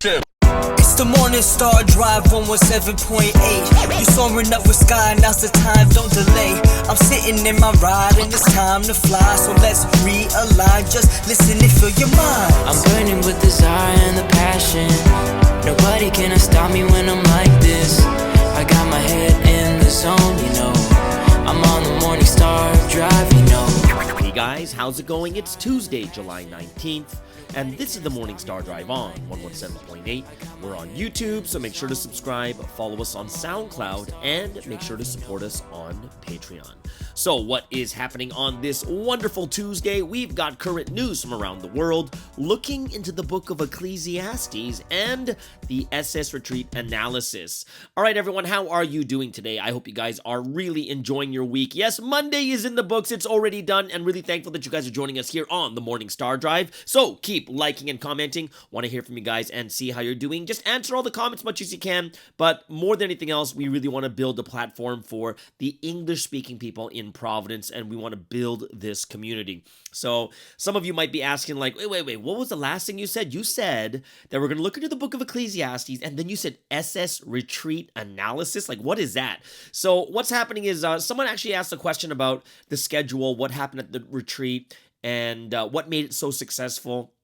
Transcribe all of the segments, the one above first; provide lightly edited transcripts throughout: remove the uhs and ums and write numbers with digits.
It's the morning star drive 117.8. You soaring up with sky, now's the time, don't delay. I'm sitting in my ride and it's time to fly. So let's realign, just listen and fill your mind. I'm burning with desire and the passion. Nobody can stop me when I'm like this. I got my head in the zone, you know. I'm on the morning star drive, you know. Hey guys, how's it going? It's Tuesday, July 19th. And this is the Morning Star Drive on 117.8. We're on YouTube, so make sure to subscribe, follow us on SoundCloud, and make sure to support us on Patreon. So what is happening on this wonderful Tuesday? We've got current news from around the world, looking into the Book of Ecclesiastes and the SS Retreat analysis. All right, everyone, how are you doing today? I hope you guys are really enjoying your week. Yes, Monday is in the books. It's already done, and really thankful that you guys are joining us here on the Morning Star Drive. So keep liking and commenting. Want to hear from you guys and see how you're doing. Just answer all the comments as much as you can, but more than anything else, we really want to build a platform for the English-speaking people in Providence, and we want to build this community. So some of you might be asking like, wait, what was the last thing you said? You said that we're going to look into the Book of Ecclesiastes, and then you said SS Retreat analysis. Like, what is that? So what's happening is someone actually asked a question about the schedule, what happened at the retreat, and what made it so successful.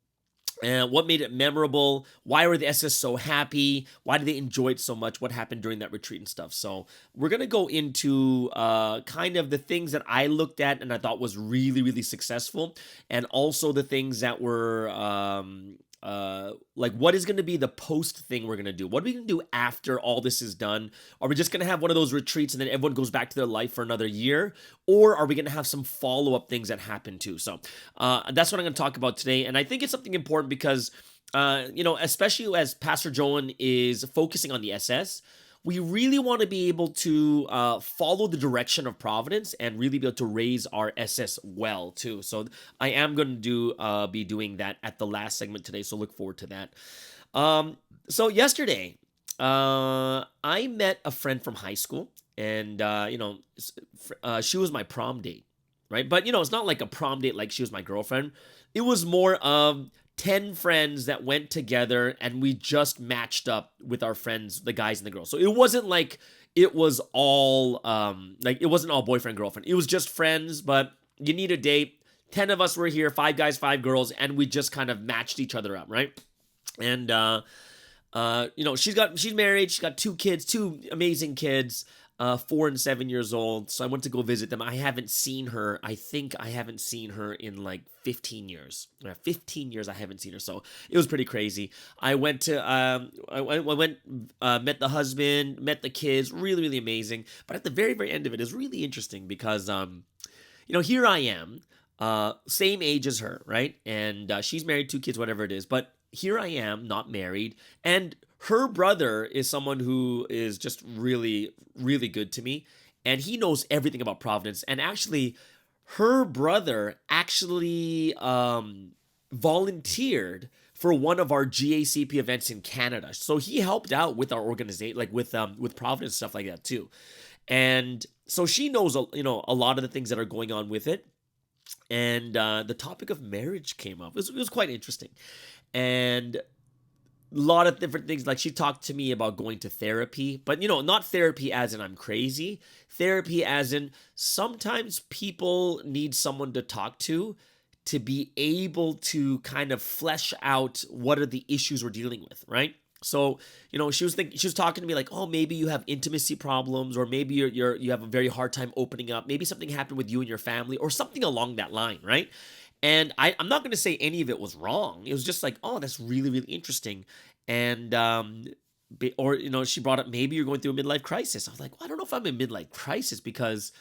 And what made it memorable? Why were the SS so happy? Why did they enjoy it so much? What happened during that retreat and stuff? So we're going to go into kind of the things that I looked at and I thought was really, really successful. And also the things that were like what is going to be the post thing we're going to do? What are we going to do after all this is done? Are we just going to have one of those retreats and then everyone goes back to their life for another year? Or are we going to have some follow-up things that happen too? So that's what I'm going to talk about today. And I think it's something important because, especially as Pastor Joan is focusing on the SS, we really want to be able to follow the direction of Providence and really be able to raise our SS well too. So I am going to be doing that at the last segment today. So look forward to that. So yesterday, I met a friend from high school, and she was my prom date, right? But it's not like a prom date like she was my girlfriend. It was more of 10 friends that went together and we just matched up with our friends, the guys and the girls. So it wasn't like it was all it wasn't all boyfriend, girlfriend. It was just friends, but you need a date. 10 of us were here, 5 guys, 5 girls, and we just kind of matched each other up, right? And she's married, she's got 2 kids, 2 amazing kids. 4 and 7 years old. So I went to go visit them. I haven't seen her. I think I haven't seen her in like 15 years. 15 years I haven't seen her. So it was pretty crazy. I went to, met the husband, met the kids. Really, really amazing. But at the very, very end of it is really interesting because, here I am, same age as her, right? And she's married, 2 kids, whatever it is. But here I am, not married, and her brother is someone who is just really, really good to me, and he knows everything about Providence. And actually, her brother actually volunteered for one of our GACP events in Canada, so he helped out with our organization, like with Providence stuff like that too. And so she knows a lot of the things that are going on with it. And the topic of marriage came up. It was quite interesting. And a lot of different things. Like she talked to me about going to therapy, but not therapy as in I'm crazy. Therapy as in sometimes people need someone to talk to be able to kind of flesh out what are the issues we're dealing with, right? So, she was talking to me like, oh, maybe you have intimacy problems, or maybe you have a very hard time opening up. Maybe something happened with you and your family, or something along that line, right? And I'm not going to say any of it was wrong. It was just like, oh, that's really, really interesting. And, she brought up, maybe you're going through a midlife crisis. I was like, well, I don't know if I'm in a midlife crisis because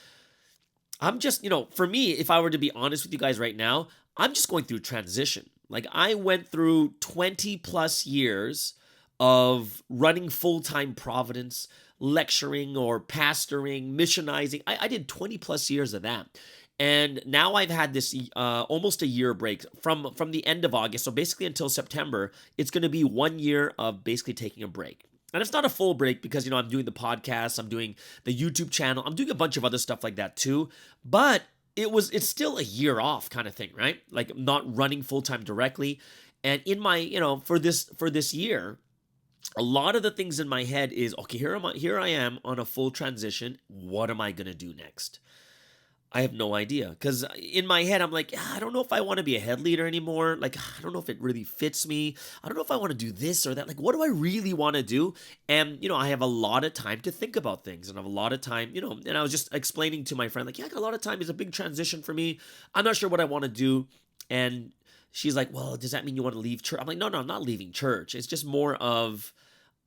I'm just, for me, if I were to be honest with you guys right now, I'm just going through transition. Like I went through 20 plus years of running full-time Providence, lecturing or pastoring, missionizing. I did 20 plus years of that. And now I've had this almost a year break from the end of August. So basically until September, it's going to be 1 year of basically taking a break. And it's not a full break because, I'm doing the podcast, I'm doing the YouTube channel, I'm doing a bunch of other stuff like that too. But it's still a year off kind of thing, right? Like not running full-time directly. And in my, for this year, a lot of the things in my head is, okay, here I am on a full transition. What am I going to do next? I have no idea, because in my head I'm like, I don't know if I want to be a head leader anymore. Like, I don't know if it really fits me. I don't know if I want to do this or that. Like, what do I really want to do? And I have a lot of time to think about things, and I have a lot of time, and I was just explaining to my friend, like, yeah, I got a lot of time. It's a big transition for me. I'm not sure what I want to do. And she's like, well, does that mean you want to leave church? I'm like, no, I'm not leaving church. It's just more of,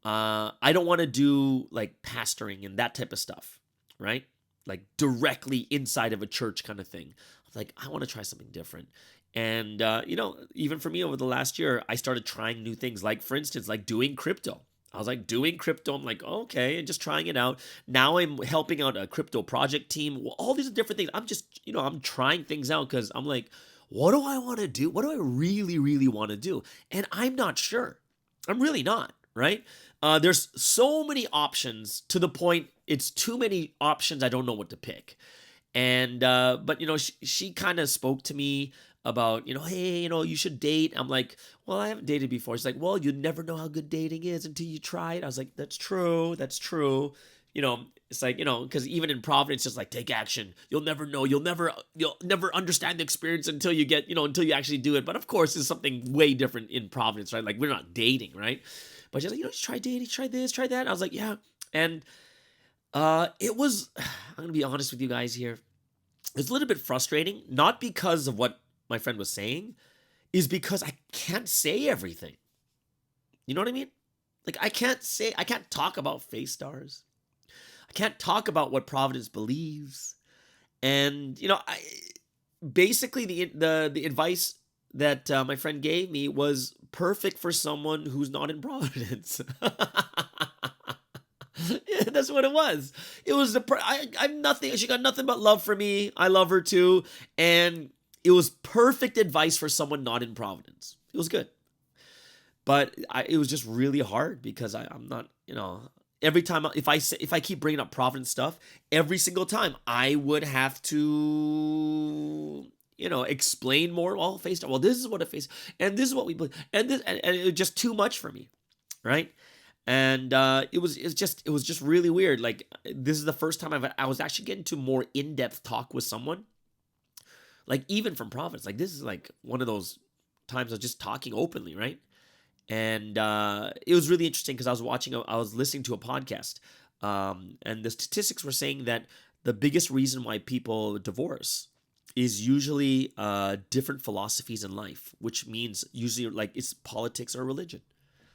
I don't want to do like pastoring and that type of stuff, right? Like directly inside of a church kind of thing. I was like, I want to try something different. And, even for me over the last year, I started trying new things. Like, for instance, like doing crypto. I was like doing crypto. I'm like, okay, and just trying it out. Now I'm helping out a crypto project team. Well, all these different things. I'm just, I'm trying things out because I'm like, what do I want to do? What do I really, really want to do? And I'm not sure. I'm really not, right? There's so many options to the point it's too many options. I don't know what to pick. And but she kind of spoke to me about, hey, you should date. I'm like, well, I haven't dated before. She's like, well, you never know how good dating is until you try it. I was like, that's true. It's like, because even in Providence, it's just like, take action. You'll never know. You'll never understand the experience until you get, until you actually do it. But of course, it's something way different in Providence, right? Like, we're not dating, right? But she's like, just try dating, try this, try that. I was like, yeah. And it was, I'm going to be honest with you guys here. It's a little bit frustrating, not because of what my friend was saying, is because I can't say everything. You know what I mean? Like, I can't talk about face stars. I can't talk about what Providence believes. And, basically the advice that my friend gave me was perfect for someone who's not in Providence. Yeah, that's what it was. It was I'm nothing. She got nothing but love for me. I love her too, and it was perfect advice for someone not in Providence. It was good, but it was just really hard because I'm not. Every time if I keep bringing up Providence stuff, every single time I would have to explain more. Well, this is what a face, and this is what we believe, and this, and it was just too much for me, right? And it was just really weird. Like, this is the first time I was actually getting to more in-depth talk with someone, like even from Providence. Like, this is like one of those times of just talking openly, right? And it was really interesting because I was listening to a podcast, and the statistics were saying that the biggest reason why people divorce is usually different philosophies in life, which means usually like it's politics or religion.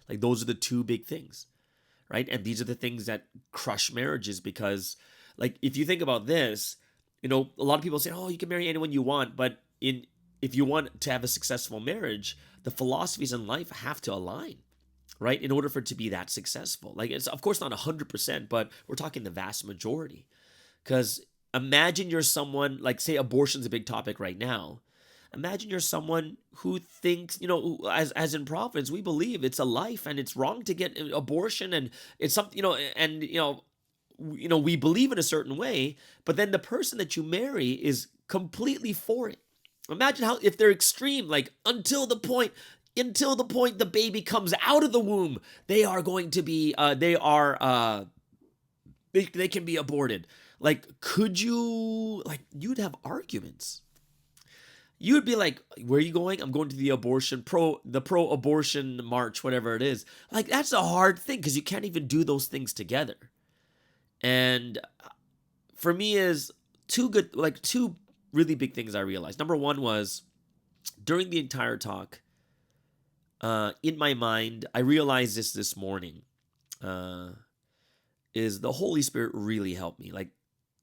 Like, those are the two big things, right? And these are the things that crush marriages because, like, if you think about this, a lot of people say, oh, you can marry anyone you want. But if you want to have a successful marriage, the philosophies in life have to align, right? In order for it to be that successful. Like, it's, of course, not 100%, but we're talking the vast majority. Because imagine you're someone, like, say abortion's a big topic right now. Imagine you're someone who thinks, as in Providence, we believe it's a life and it's wrong to get abortion, and it's something, we believe in a certain way, but then the person that you marry is completely for it. Imagine how, if they're extreme, like until the point the baby comes out of the womb, they are going to be, they can be aborted. Like, you'd have arguments. You would be like, where are you going? I'm going to the pro-abortion march, whatever it is. Like, that's a hard thing because you can't even do those things together. And for me is two really big things I realized. Number one was, during the entire talk, in my mind, I realized this morning, is the Holy Spirit really helped me. Like,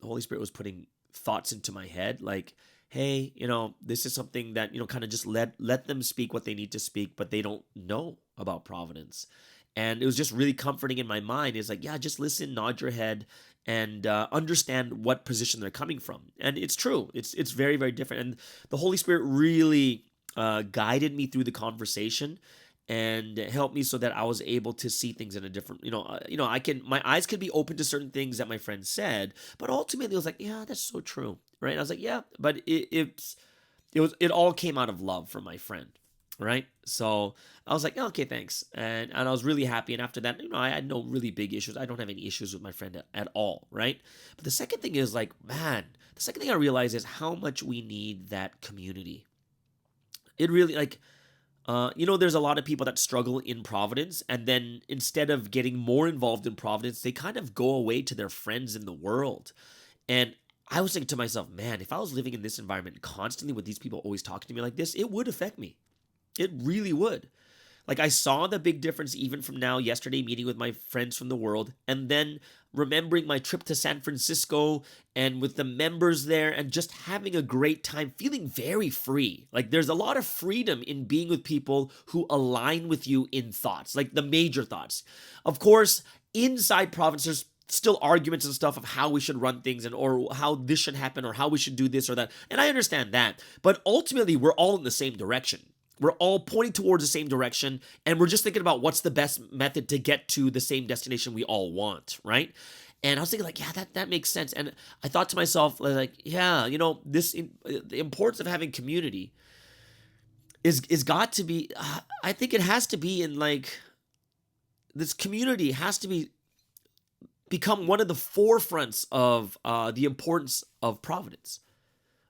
the Holy Spirit was putting thoughts into my head, like, hey, this is something that, kind of just let them speak what they need to speak, but they don't know about Providence. And it was just really comforting in my mind. It's like, yeah, just listen, nod your head, and understand what position they're coming from. And it's true. It's very, very different. And the Holy Spirit really guided me through the conversation and helped me so that I was able to see things in a different, my eyes could be open to certain things that my friend said, but ultimately it was like, yeah, that's so true. Right. And I was like, yeah, but it all came out of love for my friend. right? So I was like, "Oh, okay, thanks," and I was really happy. And after that, I had no really big issues. I don't have any issues with my friend at all, right? But the second thing is like, man, the second thing I realized is how much we need that community. It really like. There's a lot of people that struggle in Providence, and then instead of getting more involved in Providence, they kind of go away to their friends in the world. And I was thinking to myself, man, if I was living in this environment constantly with these people always talking to me like this, it would affect me. It really would. Like I saw the big difference even from now, yesterday, meeting with my friends from the world, and then remembering my trip to San Francisco and with the members there and just having a great time, feeling very free. Like there's a lot of freedom in being with people who align with you in thoughts, like the major thoughts. Of course, inside Providence, there's still arguments and stuff of how we should run things and or how this should happen or how we should do this or that. And I understand that. But ultimately, we're all in the same direction. We're all pointing towards the same direction, and we're just thinking about what's the best method to get to the same destination we all want, right? And I was thinking like, yeah, that makes sense. And I thought to myself like, yeah, the importance of having community is got to be, I think it has to be in like, this community has to become one of the forefronts of the importance of Providence,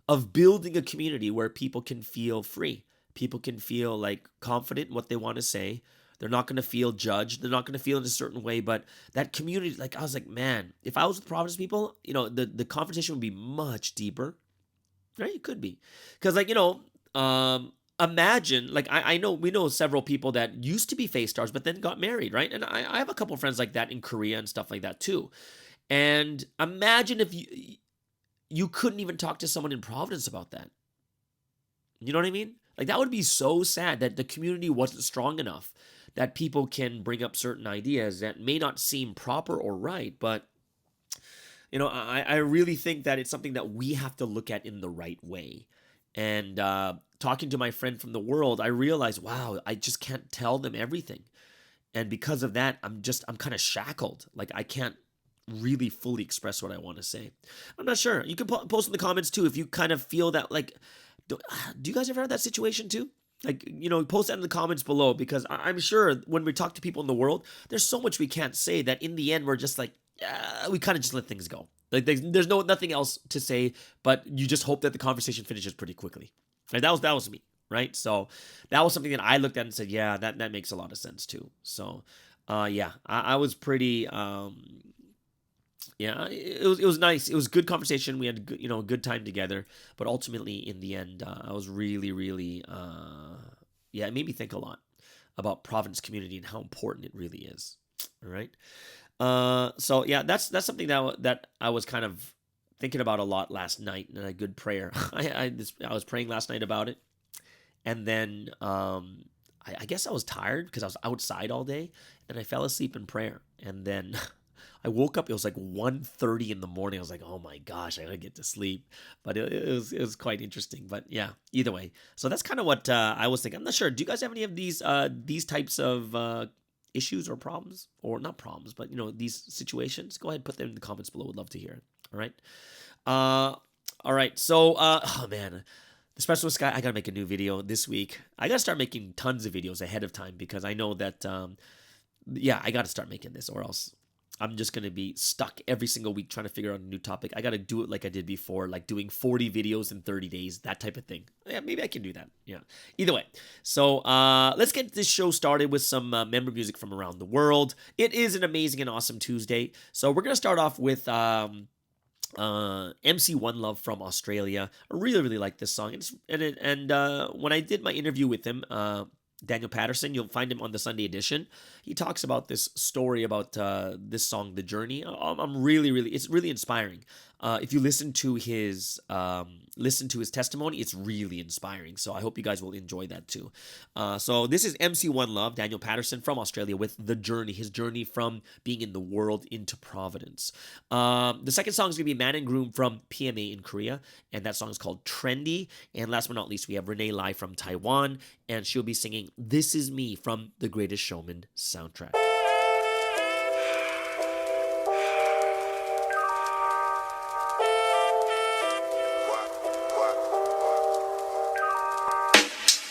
of building a community where people can feel free. People can feel like confident in what they want to say. They're not going to feel judged. They're not going to feel in a certain way. But that community, like I was like, man, if I was with Providence people, the conversation would be much deeper. Right? It could be. Because imagine, like we know several people that used to be face stars, but then got married, right? And I have a couple of friends like that in Korea and stuff like that too. And imagine if you couldn't even talk to someone in Providence about that. You know what I mean? Like that would be so sad that the community wasn't strong enough that people can bring up certain ideas that may not seem proper or right, but I really think that it's something that we have to look at in the right way. And talking to my friend from the world, I realized, wow, I just can't tell them everything. And because of that, I'm kind of shackled. Like I can't really fully express what I want to say. I'm not sure. You can post in the comments too if you kind of feel that like, do you guys ever have that situation too? Like, post that in the comments below, because I'm sure when we talk to people in the world, there's so much we can't say that in the end, we're just like, we kind of just let things go. Like there's nothing else to say, but you just hope that the conversation finishes pretty quickly. And that was me, right? So that was something that I looked at and said, yeah, that makes a lot of sense too. So, I was pretty, yeah, it was nice. It was good conversation. We had a good time together. But ultimately, in the end, I was really, really, it made me think a lot about Providence community and how important it really is. All right. So yeah, that's something that I was kind of thinking about a lot last night, and a good prayer. I was praying last night about it, and then I guess I was tired because I was outside all day, and I fell asleep in prayer, and then. I woke up, it was like 1:30 in the morning. I was like, oh my gosh, I gotta get to sleep. But it was quite interesting. But yeah, either way. So that's kind of what I was thinking. I'm not sure. Do you guys have any of these types of issues or problems? Or not problems, but these situations? Go ahead, put them in the comments below. Would love to hear it. All right. All right. So, oh man. The Specialist Guy, I gotta make a new video this week. I gotta start making tons of videos ahead of time because I know that, I gotta start making this or else I'm just going to be stuck every single week trying to figure out a new topic. I got to do it like I did before, like doing 40 videos in 30 days, that type of thing. Yeah, maybe I can do that. Yeah. Either way. So let's get this show started with some member music from around the world. It is an amazing and awesome Tuesday. So we're going to start off with MC One Love from Australia. I really, really like this song. And when I did my interview with him, Daniel Patterson, you'll find him on the Sunday edition. He talks about this story about this song, The Journey. It's really inspiring. If you listen to his testimony, it's really inspiring. So I hope you guys will enjoy that too. So this is MC One Love, Daniel Patterson from Australia with The Journey, his journey from being in the world into Providence. The second song is going to be Man and Groom from PMA in Korea, and that song is called Trendy. And last but not least, we have Renee Lai from Taiwan, and she'll be singing This Is Me from The Greatest Showman soundtrack.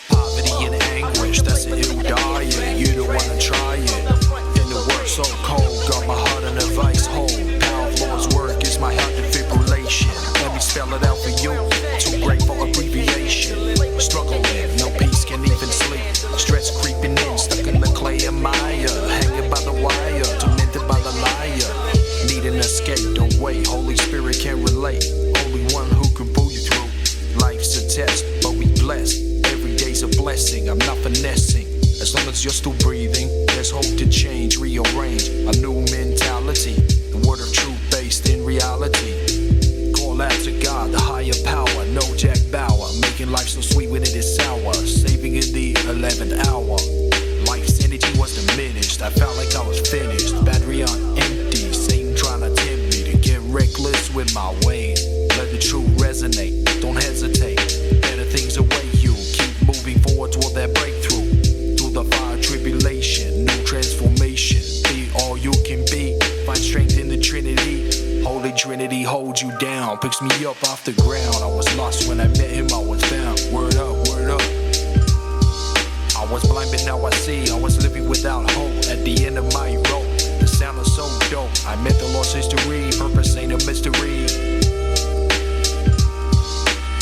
Poverty and anger there's hope to change, rearrange a new mentality. The word of truth based in reality. Call out to God, the higher power. No Jack Bauer, making life so sweet when it is sour. Saving in the 11th hour. Life's energy was diminished. I felt like I was finished. Battery on empty. Satan trying to tempt me to get reckless with my way. Let the truth resonate. Don't hesitate. Better things await you. Keep moving forward toward that breakthrough. Through the fire tribulation, new transformation. Be all you can be. Find strength in the Trinity. Holy Trinity holds you down. Picks me up off the ground. I was lost when I met him. I was found. Word up, word up. I was blind but now I see. I was living without hope at the end of my rope. The sound was so dope. I met the Lord's history. Purpose ain't a mystery.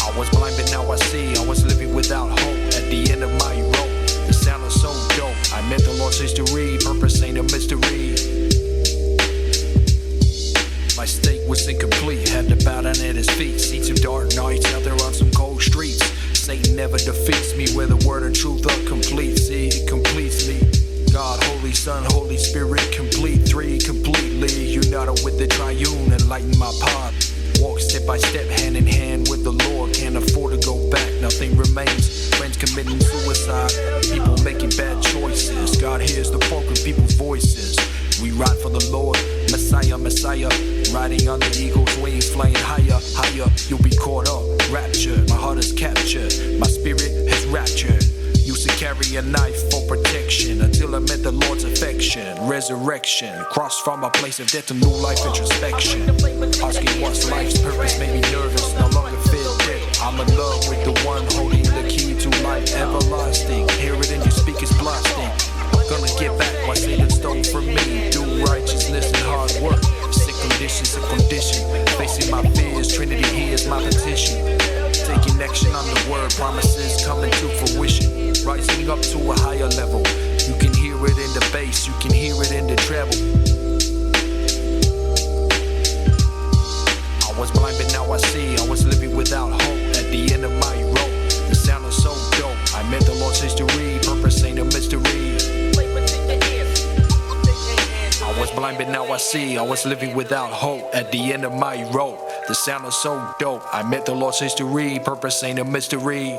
I was blind but now I see. I was living without hope at the end of my rope. The sound was so dope. I met the Lord's history. Purpose ain't a mystery. My state was incomplete. Had to bow down at his feet. Seen some dark nights out there on some cold streets. Satan never defeats me where the word and truth are complete. See, it completes me. God, Holy Son, Holy Spirit, complete. Three, completely united with the triune. Enlighten my path. Walk step by step, hand in hand with the Lord. Can't afford to go back, nothing remains. Friends committing suicide, people making bad choices. God hears the broken people's voices. We ride for the Lord, Messiah, Messiah. Riding on the eagle's wings, flying higher, higher. You'll be caught up, raptured. My heart is captured, my spirit has raptured. Used to carry a knife for protection until I met the Lord's affection. Resurrection, crossed from a place of death to new life introspection. Asking what's life's purpose made me nervous, no longer feel dead. I'm in love with the one holding the key to life everlasting. Hear it in your speakers blasting. Gonna get back what Satan stole from me. Do righteousness and hard work. Sick conditions, a condition. Facing my fears, Trinity hears my petition. Taking action on the word, promises coming to fruition. Rising up to a higher level. You can hear it in the bass, you can hear it in the treble. I was blind but now I see. I was living without hope at the end of my rope. The sound was so dope. I met the Lord's history. Purpose ain't a mystery. I was blind but now I see. I was living without hope at the end of my rope. The sound is so dope. I met the Lord's history. Purpose ain't a mystery.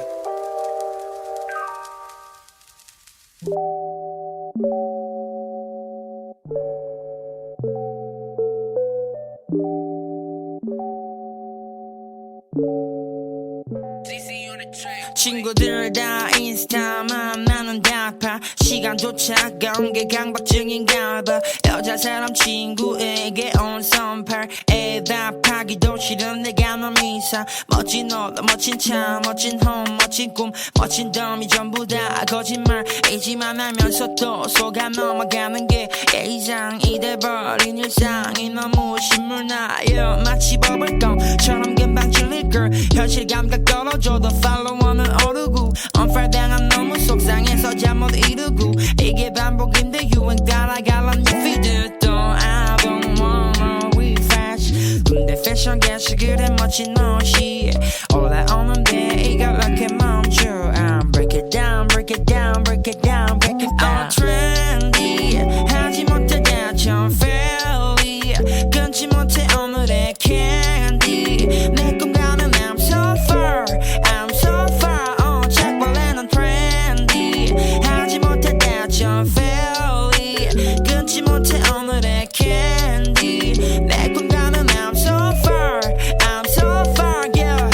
친구들 다 인스타만 나는 답하 시간조차 아까운 게 강박증인가 봐 여자 사람 친구에게 온 선팔 애답하기도 싫은 내가 너 미사 멋진 옷 멋진 차 멋진 홈 멋진 꿈 멋진 덤이 전부 다 거짓말이지만 알면서 또 속아 넘어가는 게 예의상이 돼버린 일상이 너무 신물나요 마치 버블껌처럼 금방 질릴걸 현실 감각 떨어져도 팔로워는 오르고 언팔당한 너무 속상해서 잠 못 이루고 이게 반복인데 유행 따라갈란 이 피드 또 I don't wanna refresh 근데 패션 개시 그래 멋진 옷이 올라오는데 이걸 이렇게 멈춰 I'm break it down break it down break it down break it down trendy 하지 못해 대처 fairly 끊지 못해 오늘의 candy 내 꿈 가는 I'm so far I'm so far 책벌레는 trendy 하지 못해 대처 fairly 끊지 못해 오늘의 candy 내 꿈 가는 I'm so far I'm so far yeah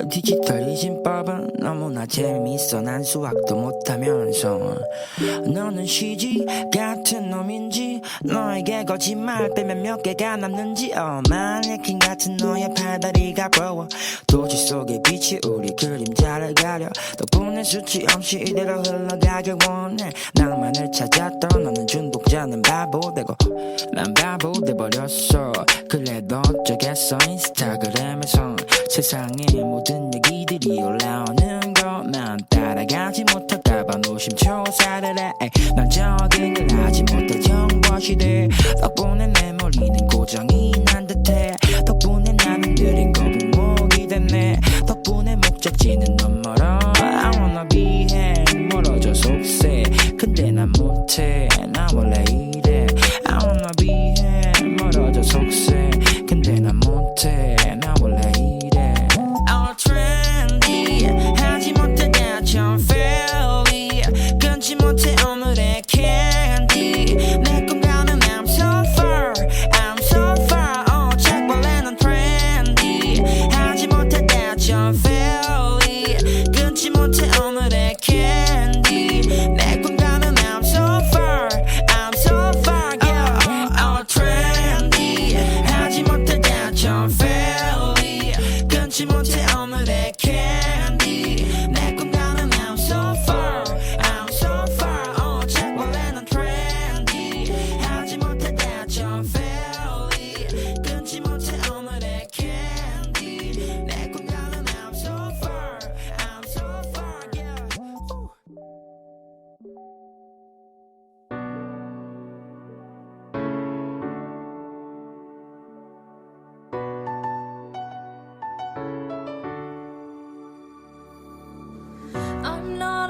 디지털 이진법은 너무나 재밌어 난 수학도 못하면서 너는 쉬지 같은 놈인지 너에게 거짓말 빼면 몇 개가 남는지 마네킹 같은 너의 팔다리가 부러워 도시 속의 빛이 우리 그림자를 가려 덕분에 수치 없이 이대로 흘러가길 원해 낭만을 찾았던 너는 중독자는 바보 되고 난 바보 돼버렸어 그래도 어쩌겠어 인스타그램에선 세상의 모든 얘기들이 올라오는 것만 따라가지 못할까봐 노심초사를 해 난 적응을 하지 못해 정보시대 덕분에 내 머리는 고정이 난 듯해 덕분에 나는 느린 거북목이 됐네 덕분에 목적지는 너무 멀어 I wanna be here 멀어져 속세 근데 난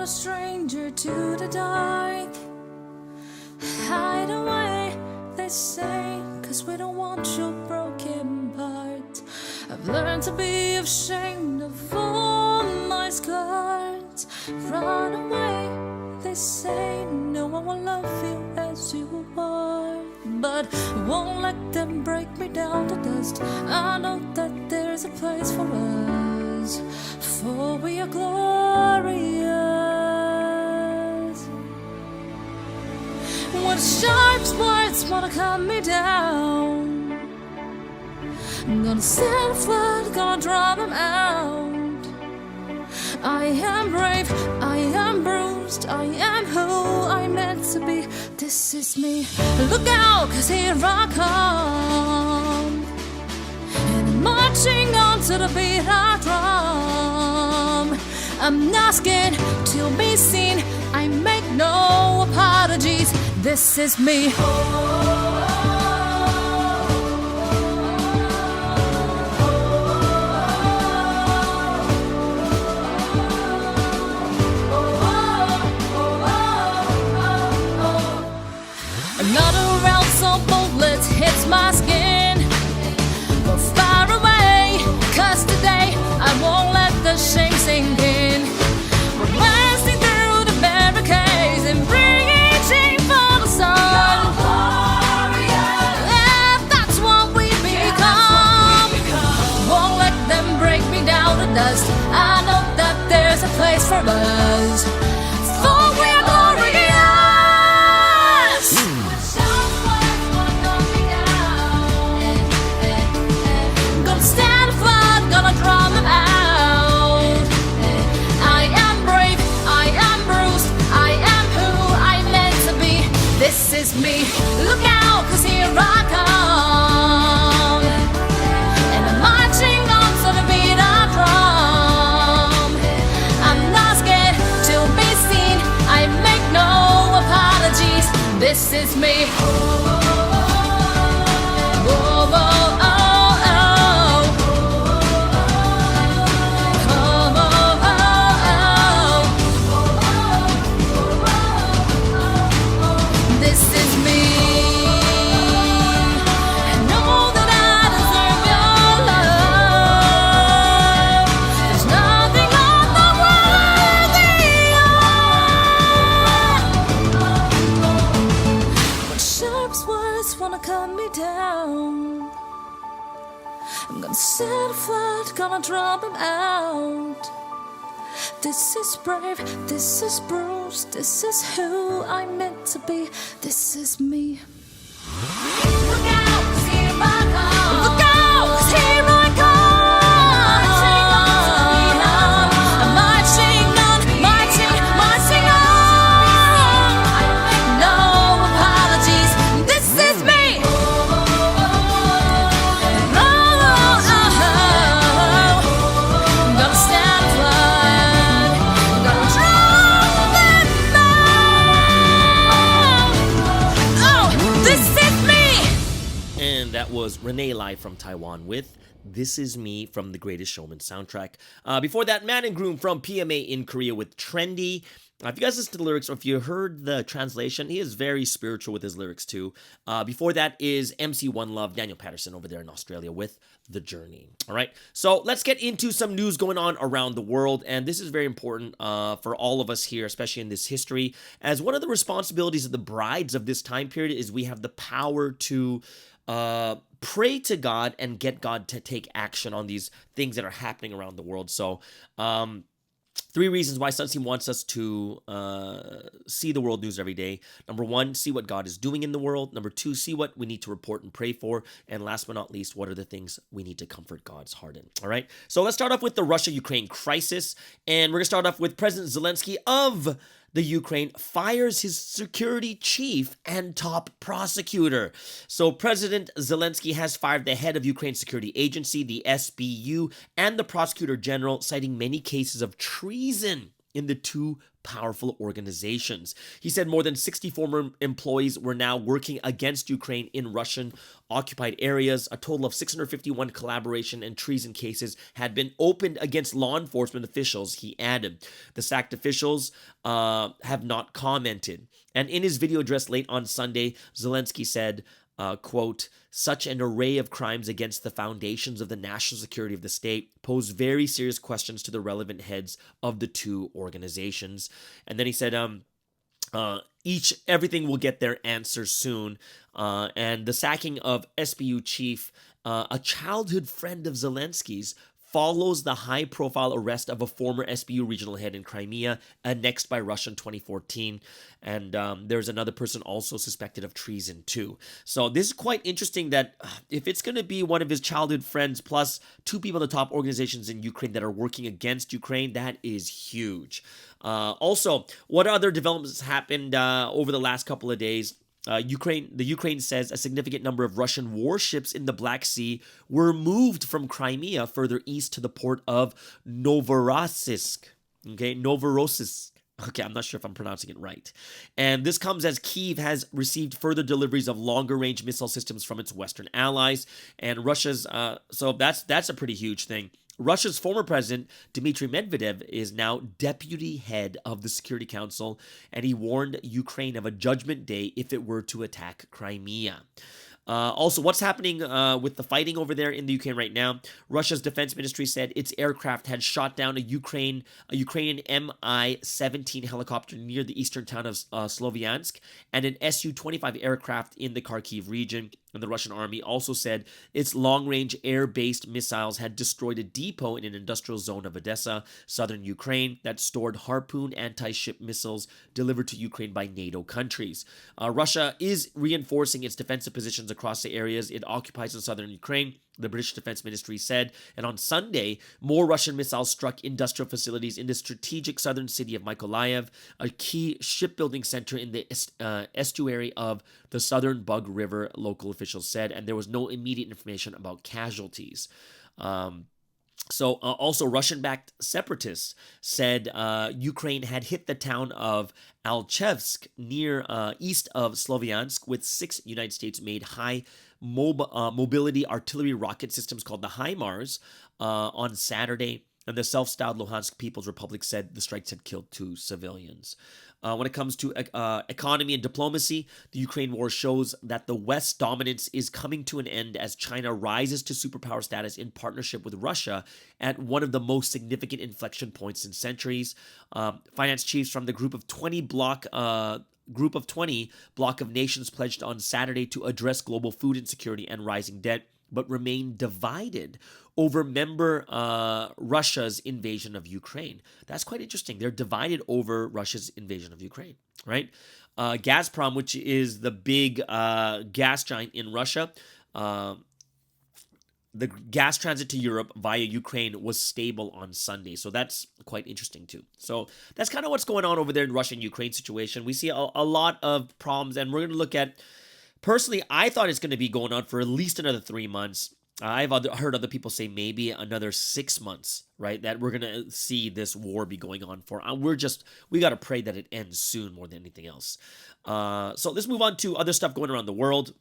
not a stranger to the dark. Hide away, they say, 'cause we don't want your broken part. I've learned to be ashamed of all my scars. Run away, they say, no one will love you as you are. But I won't let them break me down to dust. I know that there's a place for us, for we are glorious. When the sharp words wanna cut me down, I'm gonna set a flood, gonna draw them out. I am brave, I am bruised, I am who I'm meant to be. This is me. Look out, 'cause here I come, and I'm marching on to the beat I drum. I'm not scared to be seen, I make no apologies. This is me. Another round of bullets hits my skin, but far away, 'cause today I won't let the shame sink in. We're blasting through the barricades and bringing shame for the sun. Yeah, that's what we become. Won't let them break me down to dust. I know that there's a place for us, for we are glorious. Stand a flood, gonna draw them out. I am brave, I am bruised, I am who I'm meant to be. This is me. Look out, 'cause here I come, and I'm marching on to the beat I drum. I'm not scared to be seen, I make no apologies. This is me. Whoa, whoa, oh. Set a flood, gonna draw them out. This is brave, this is bruised, this is who I'm meant to be. This is me. Look out, 'cause here I come. Look out, 'cause here I come. I'm marching on, marching, marching on. No apologies. This is me. That was Renee live from Taiwan with This Is Me from the Greatest Showman soundtrack. Before that, Man and Groom from PMA in Korea with Trendy. If you guys listen to the lyrics, or if you heard the translation, he is very spiritual with his lyrics too. Before that is MC One Love, Daniel Patterson over there in Australia with The Journey. All right, so let's get into some news going on around the world. And this is very important for all of us here, especially in this history, as one of the responsibilities of the brides of this time period is we have the power to pray to God and get God to take action on these things that are happening around the world. So, 3 reasons why Sunseam wants us to see the world news every day. Number 1, see what God is doing in the world. Number 2, see what we need to report and pray for. And last but not least, what are the things we need to comfort God's heart in? All right. So let's start off with the Russia-Ukraine crisis. And we're going to start off with President Zelensky of the Ukraine fires his security chief and top prosecutor. So President Zelensky has fired the head of Ukraine's security agency, the SBU, and the prosecutor general, citing many cases of treason in the two powerful organizations. He said more than 60 former employees were now working against Ukraine in Russian-occupied areas. A total of 651 collaboration and treason cases had been opened against law enforcement officials, he added. The sacked officials have not commented. And in his video address late on Sunday, Zelensky said, quote, such an array of crimes against the foundations of the national security of the state pose very serious questions to the relevant heads of the two organizations. And then he said, everything will get their answer soon. And the sacking of SBU chief, a childhood friend of Zelensky's, follows the high-profile arrest of a former SBU regional head in Crimea, annexed by Russia in 2014. And there's another person also suspected of treason too. So this is quite interesting that if it's going to be one of his childhood friends plus two people in the top organizations in Ukraine that are working against Ukraine, that is huge. What other developments happened over the last couple of days? Ukraine says a significant number of Russian warships in the Black Sea were moved from Crimea further east to the port of Novorossiysk. Novorossiysk. Okay, I'm not sure if I'm pronouncing it right. And this comes as Kyiv has received further deliveries of longer-range missile systems from its Western allies. And Russia's, so that's a pretty huge thing. Russia's former president, Dmitry Medvedev, is now deputy head of the Security Council, and he warned Ukraine of a judgment day if it were to attack Crimea. Also, what's happening with the fighting over there in the Ukraine right now? Russia's defense ministry said its aircraft had shot down a Ukrainian Mi-17 helicopter near the eastern town of Sloviansk and an Su-25 aircraft in the Kharkiv region. And the Russian army also said its long-range air-based missiles had destroyed a depot in an industrial zone of Odessa, southern Ukraine, that stored Harpoon anti-ship missiles delivered to Ukraine by NATO countries. Russia is reinforcing its defensive positions across the areas it occupies in southern Ukraine, the British Defense Ministry said. And on Sunday, more Russian missiles struck industrial facilities in the strategic southern city of Mykolaiv, a key shipbuilding center in the estuary of the southern Bug River, local officials said, and there was no immediate information about casualties. Also, Russian-backed separatists said Ukraine had hit the town of Alchevsk near east of Sloviansk with 6 United States-made high mobility artillery rocket systems called the HIMARS on Saturday. And the self-styled Luhansk People's Republic said the strikes had killed 2 civilians. When it comes to economy and diplomacy, the Ukraine war shows that the West's dominance is coming to an end as China rises to superpower status in partnership with Russia at one of the most significant inflection points in centuries. Finance chiefs from the Group of 20 bloc of nations pledged on Saturday to address global food insecurity and rising debt, but remain divided over Russia's invasion of Ukraine. That's quite interesting. They're divided over Russia's invasion of Ukraine, right? Gazprom, which is the big gas giant in Russia, the gas transit to Europe via Ukraine was stable on Sunday. So that's quite interesting too. So that's kind of what's going on over there in the Russia and Ukraine situation. We see a lot of problems, and we're going to look at, personally, I thought it's going to be going on for at least another 3 months. I've heard other people say maybe another 6 months, right? That we're going to see this war be going on for. We got to pray that it ends soon more than anything else. So let's move on to other stuff going around the world.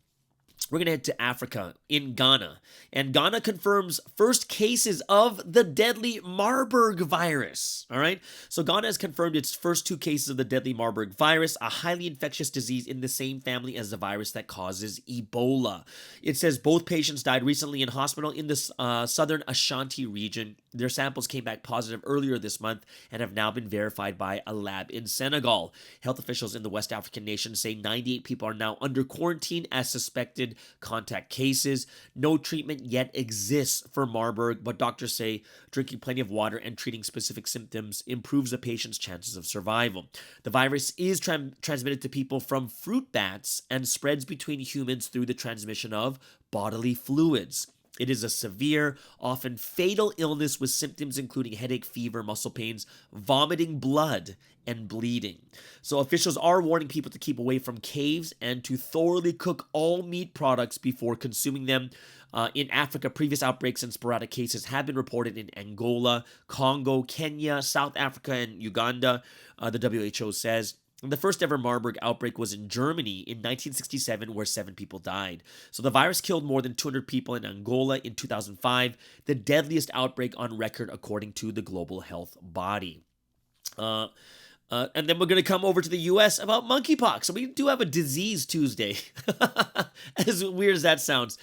We're going to head to Africa, in Ghana. And Ghana confirms first cases of the deadly Marburg virus. All right? So Ghana has confirmed its first 2 cases of the deadly Marburg virus, a highly infectious disease in the same family as the virus that causes Ebola. It says both patients died recently in hospital in the southern Ashanti region. Their samples came back positive earlier this month and have now been verified by a lab in Senegal. Health officials in the West African nation say 98 people are now under quarantine as suspected contact cases. No treatment yet exists for Marburg, but doctors say drinking plenty of water and treating specific symptoms improves a patient's chances of survival. The virus is transmitted to people from fruit bats and spreads between humans through the transmission of bodily fluids. It is a severe, often fatal illness with symptoms including headache, fever, muscle pains, vomiting blood, and bleeding. So officials are warning people to keep away from caves and to thoroughly cook all meat products before consuming them. In Africa, previous outbreaks and sporadic cases have been reported in Angola, Congo, Kenya, South Africa, and Uganda, the WHO says. The first ever Marburg outbreak was in Germany in 1967, where 7 people died. So the virus killed more than 200 people in Angola in 2005, the deadliest outbreak on record according to the Global Health Body. And then we're going to come over to the U.S. about monkeypox. So we do have a Disease Tuesday, as weird as that sounds.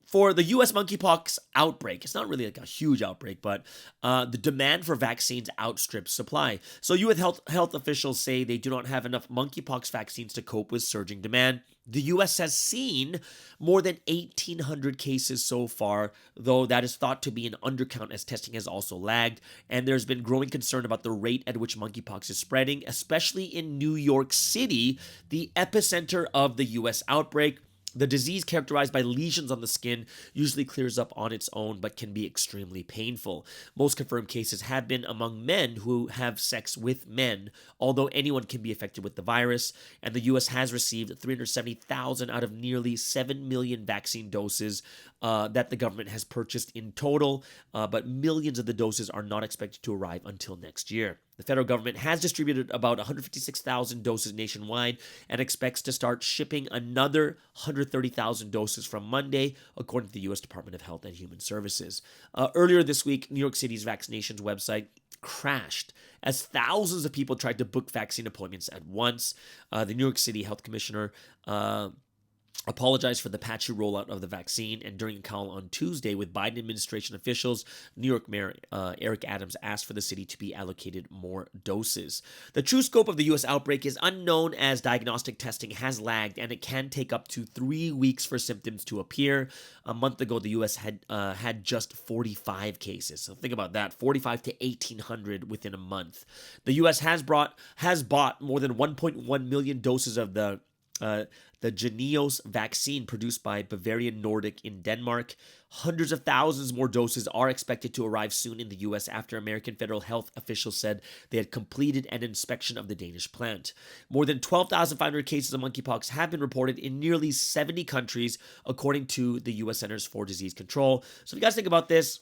For the U.S. monkeypox outbreak, it's not really like a huge outbreak, but the demand for vaccines outstrips supply. So U.S. health officials say they do not have enough monkeypox vaccines to cope with surging demand. The U.S. has seen more than 1,800 cases so far, though that is thought to be an undercount as testing has also lagged. And there's been growing concern about the rate at which monkeypox is spreading, especially in New York City, the epicenter of the U.S. outbreak. The disease, characterized by lesions on the skin, usually clears up on its own but can be extremely painful. Most confirmed cases have been among men who have sex with men, although anyone can be affected with the virus. And the U.S. has received 370,000 out of nearly 7 million vaccine doses that the government has purchased in total, but millions of the doses are not expected to arrive until next year. The federal government has distributed about 156,000 doses nationwide and expects to start shipping another 130,000 doses from Monday, according to the U.S. Department of Health and Human Services. Earlier this week, New York City's vaccinations website crashed as thousands of people tried to book vaccine appointments at once. The New York City Health Commissioner apologized for the patchy rollout of the vaccine, and during a call on Tuesday with Biden administration officials, New York Mayor Eric Adams asked for the city to be allocated more doses. The true scope of the U.S. outbreak is unknown as diagnostic testing has lagged, and it can take up to 3 weeks for symptoms to appear. A month ago, the U.S. had just 45 cases. So think about that, 45 to 1,800 within a month. The U.S. has bought more than 1.1 million doses of the Jynneos vaccine produced by Bavarian Nordic in Denmark. Hundreds of thousands more doses are expected to arrive soon in the U.S. after American federal health officials said they had completed an inspection of the Danish plant. More than 12,500 cases of monkeypox have been reported in nearly 70 countries, according to the U.S. Centers for Disease Control. So if you guys think about this,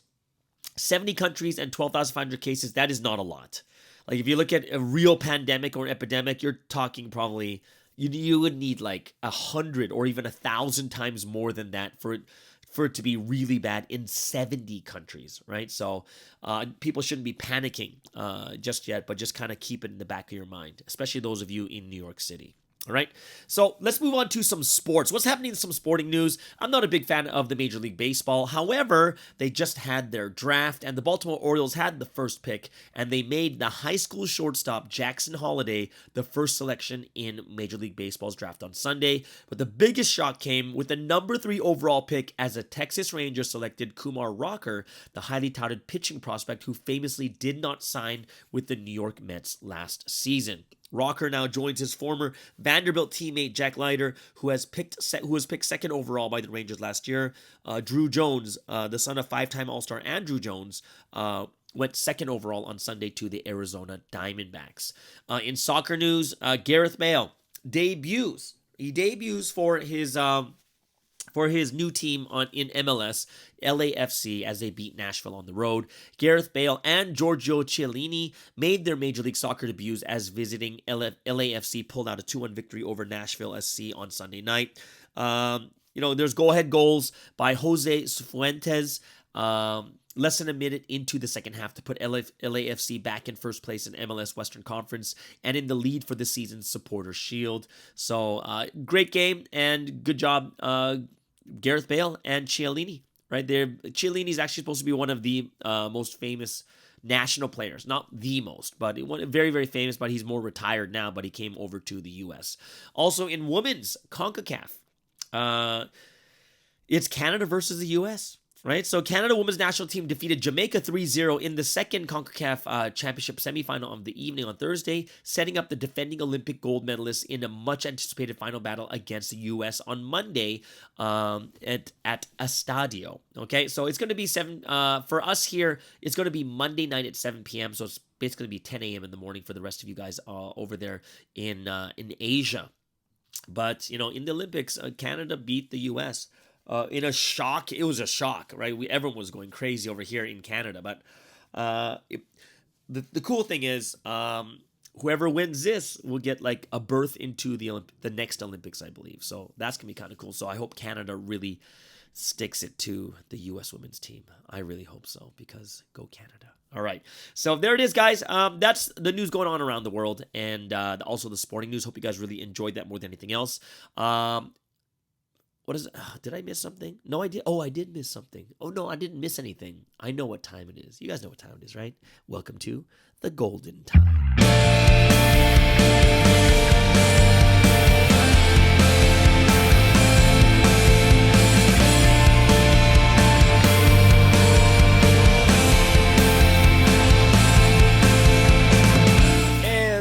70 countries and 12,500 cases, that is not a lot. Like if you look at a real pandemic or epidemic, you're talking probably... You would need like 100 or even 1,000 times more than that for it to be really bad in 70 countries, right? So people shouldn't be panicking just yet, but just kind of keep it in the back of your mind, especially those of you in New York City. All right, so let's move on to some sports. What's happening in some sporting news? I'm not a big fan of the Major League Baseball. However, they just had their draft, and the Baltimore Orioles had the first pick, and they made the high school shortstop Jackson Holliday the first selection in Major League Baseball's draft on Sunday. But the biggest shock came with the number 3 overall pick as a Texas Ranger selected Kumar Rocker, the highly touted pitching prospect who famously did not sign with the New York Mets last season. Rocker now joins his former Vanderbilt teammate Jack Leiter, who was picked second overall by the Rangers last year. Drew Jones, the son of 5-time All-Star Andrew Jones, went second overall on Sunday to the Arizona Diamondbacks. In soccer news, Gareth Bale debuts. He debuts for his new team in MLS, LAFC, as they beat Nashville on the road. Gareth Bale and Giorgio Chiellini made their Major League Soccer debuts as visiting LAFC pulled out a 2-1 victory over Nashville SC on Sunday night. There's go-ahead goals by Jose Fuentes, less than a minute into the second half to put LAFC back in first place in MLS Western Conference and in the lead for the season's Supporters Shield. So, great game and good job, Gareth Bale and Chiellini, right there. Chiellini is actually supposed to be one of the most famous national players. Not the most, but very, very famous, but he's more retired now, but he came over to the U.S. Also in women's CONCACAF, it's Canada versus the U.S. right? So Canada women's national team defeated Jamaica 3-0 in the second CONCACAF Championship semifinal of the evening on Thursday, setting up the defending Olympic gold medalists in a much-anticipated final battle against the U.S. on Monday at Estadio. Okay, so it's going to be for us here, it's going to be Monday night at 7 p.m., so it's basically going to be 10 a.m. in the morning for the rest of you guys over there in Asia. But, you know, in the Olympics, Canada beat the U.S., in a shock. It was a shock, right? Everyone was going crazy over here in Canada. But the cool thing is, whoever wins this will get like a berth into the next Olympics, I believe. So that's gonna be kind of cool. So I hope Canada really sticks it to the U.S. women's team. I really hope so, because go Canada. All right, so there it is, guys. That's the news going on around the world, and also the sporting news. Hope you guys really enjoyed that more than anything else. What is it? Did I miss something? No, I did. Oh, I did miss something. Oh, no, I didn't miss anything. I know what time it is. You guys know what time it is, right? Welcome to the Golden Time.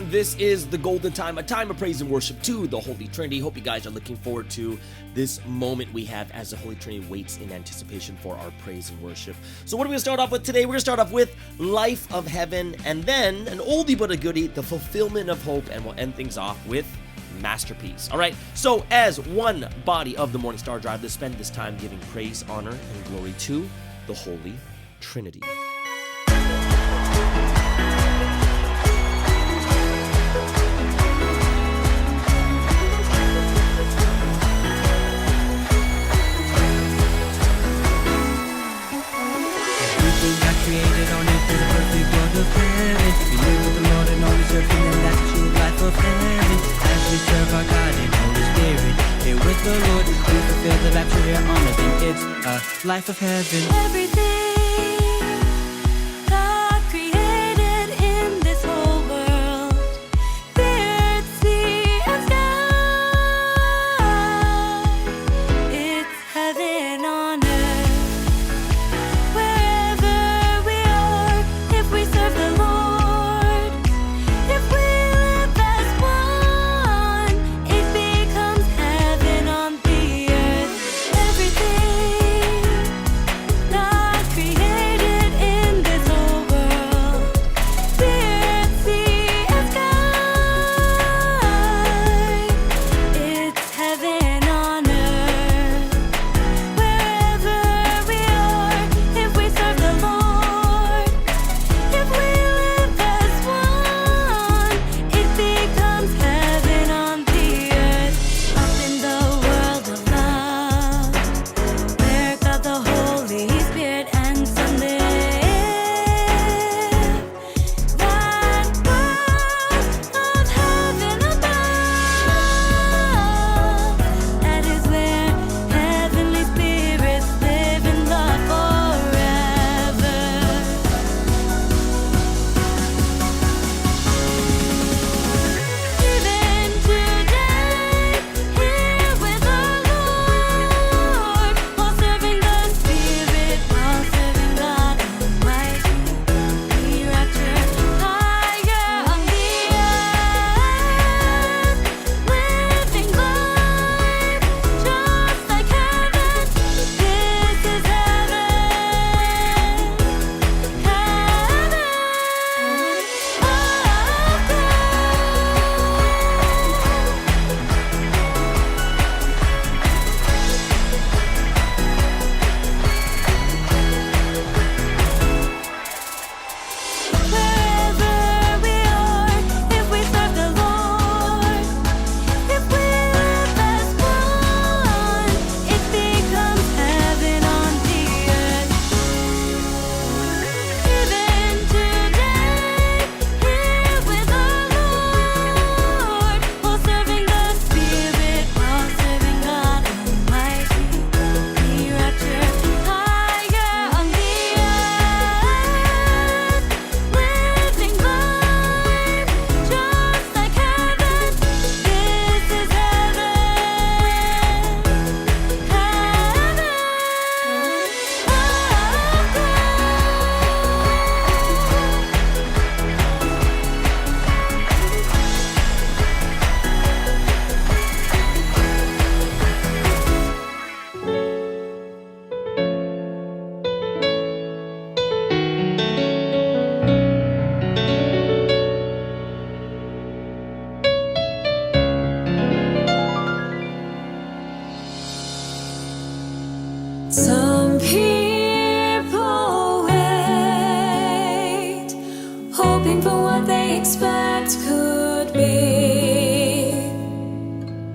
This is the Golden Time, a time of praise and worship to the Holy Trinity. Hope you guys are looking forward to this moment we have as the Holy Trinity waits in anticipation for our praise and worship. So what are we going to start off with today? We're going to start off with Life of Heaven, and then an oldie but a goodie, The Fulfillment of Hope, and we'll end things off with Masterpiece. All right, so as one body of the Morning Star Drive, let's spend this time giving praise, honor, and glory to the Holy Trinity. Created on earth for the perfect world of heaven. We live with the Lord and all His earth, and then that's the true life of heaven. As we serve our God and Holy Spirit, here with the Lord, we fulfill the rapture here on earth, and it's a life of heaven. Everything God created in this whole world, earth, sea, and sky, it's heaven on earth.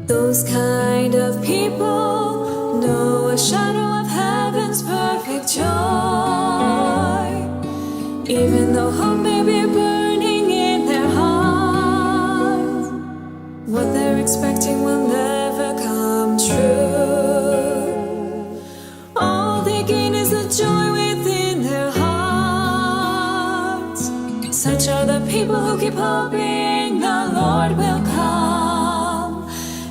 Those kind of people know a shadow of heaven's perfect joy. Even though hope may be burning in their hearts, what they're expecting will never come true. All they gain is the joy within their hearts. Such are the people who keep hoping the Lord will come.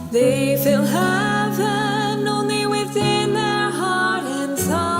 They feel heaven only within their heart and thoughts.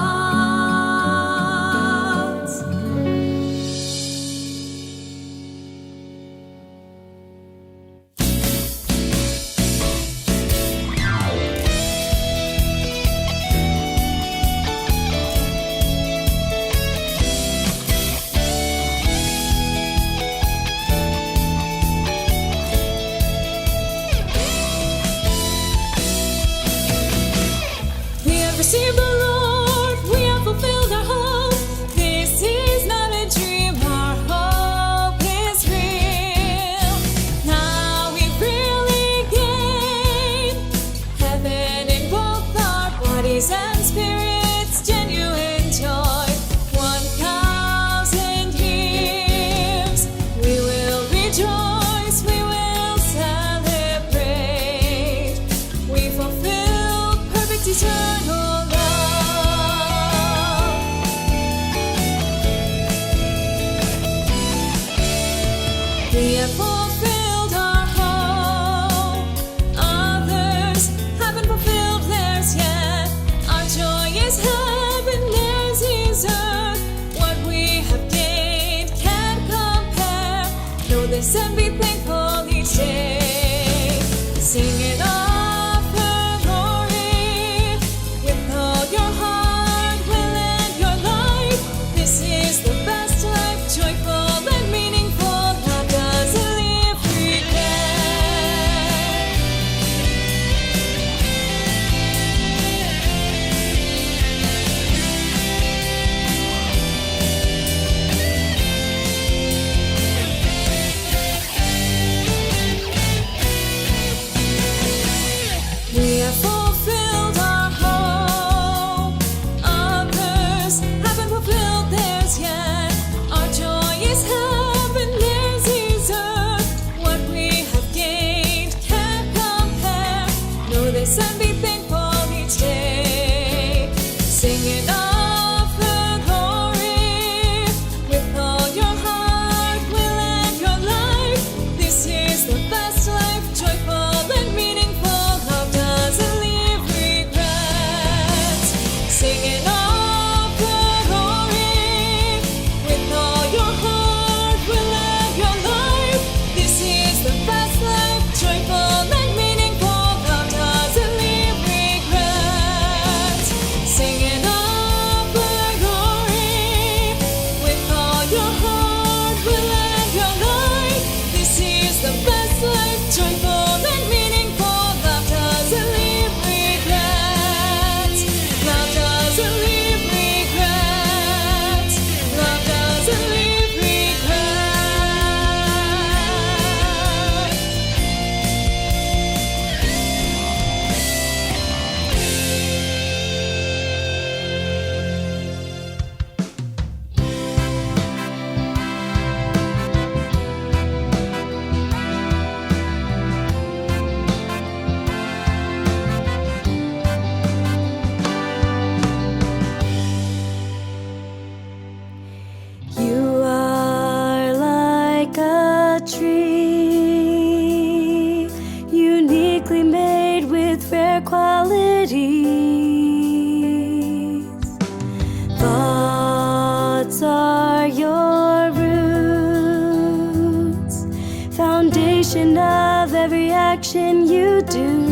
We have received the Lord, we have fulfilled our hope. This is not a dream, our hope is real. Now we really gain heaven in both our bodies and spirits, genuine joy. 1,000 years we will rejoice, we will celebrate. We fulfill perfect eternal love. We have fulfilled our hope. Others haven't fulfilled theirs yet. Our joy is heaven, theirs is earth. What we have gained can't compare. Know this and be thankful each day. Sing it all for glory. With all your heart, will and your life. This is the best life, joyful and meaningful. Love doesn't leave regret. We have fulfilled our hope. Others haven't fulfilled theirs yet. Our joy is heaven, theirs is earth. What we have gained can't compare. Know this and be thankful each day. Sing it all for glory. With all your heart, will and your life. This is the best life, joyful and meaningful. Love doesn't leave regrets. Sing it all for glory. With all your heart, will and your life. This is the best life, joyful and meaningful. Love doesn't leave regrets. Sing it all for glory. With all your heart, will and your life. This is the best life, joyful and meaningful. Love doesn't leave regrets. Love doesn't leave regrets. Love doesn't leave regrets. You are like a tree, uniquely made with rare qualities. Thoughts are your roots, foundation of every action you do.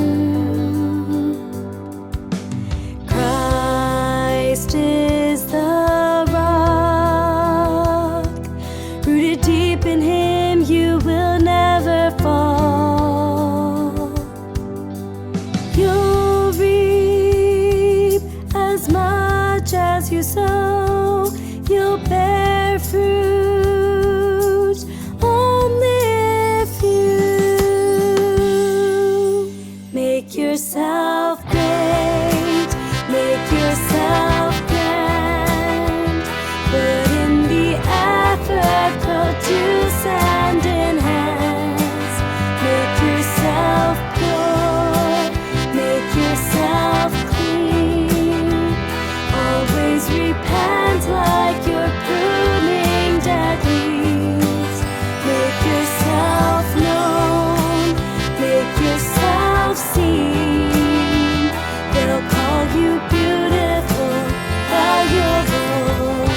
Christ is the rock, rooted deep in him you will never fall. You'll reap as much as you sow, you'll bear fruit only if you Make yourself great, make yourself grand. Put in the effort, produce hand in hands. Make yourself pure, make yourself clean. Always repent like you're pruning dead leaves. Make yourself known, make yourself seen. They'll call you beautiful, valuable,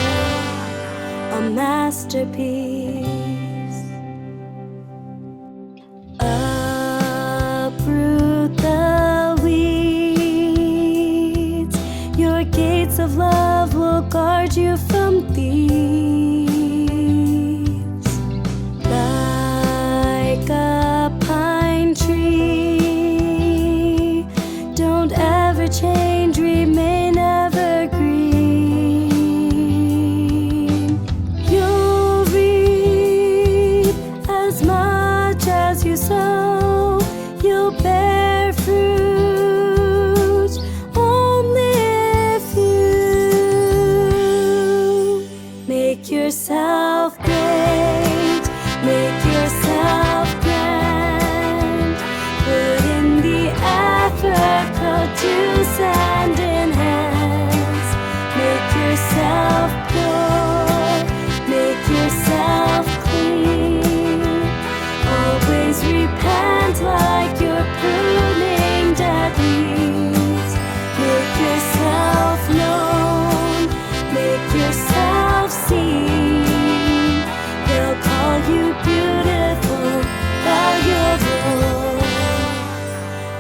a masterpiece. Uproot the weeds. Your gates of love will guard you from thieves. Like a pine tree, don't ever change, remain evergreen. You'll reap as much as you sow, you'll bear fruit only if you make yourself great, make yourself grand. Put in the effort, produce hand in hands. Make yourself pure, make yourself clean. Always repent like you're pruning dead leaves. Make yourself known, make yourself seen. They'll call you beautiful, valuable,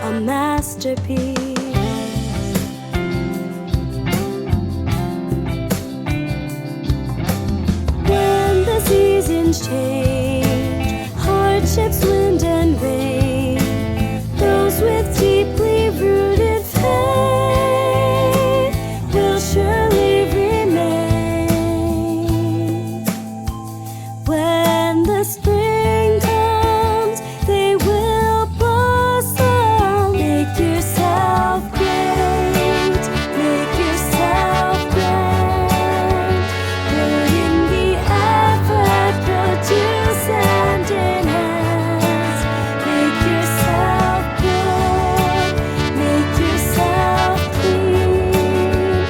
a masterpiece. When the seasons change, hardships, wind and rain, those with deeply rooted faith will surely remain. When the spring comes, they will blossom. Make yourself great, make yourself grand. Put in the effort, produce hand in hands. Make yourself pure, make yourself clean.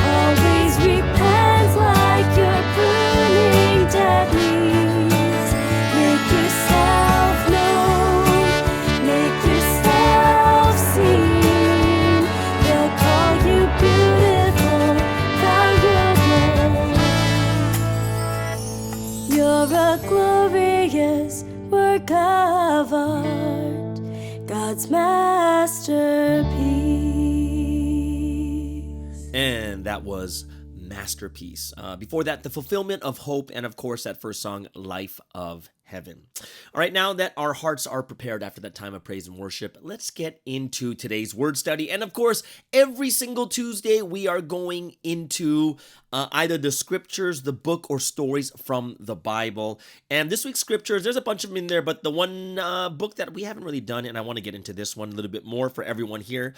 Always repent like you're pruning dead leaves. Make yourself known, make yourself seen. They'll call you beautiful, valuable. You're a glorious work of art, God's masterpiece. And that was Masterpiece. Before that, The Fulfillment of Hope, and of course, that first song, Life of Heaven. All right, now that our hearts are prepared after that time of praise and worship, let's get into today's word study. And of course, every single Tuesday, we are going into either the scriptures, the book, or stories from the Bible. And this week's scriptures, there's a bunch of them in there, but the one book that we haven't really done, and I want to get into this one a little bit more for everyone here,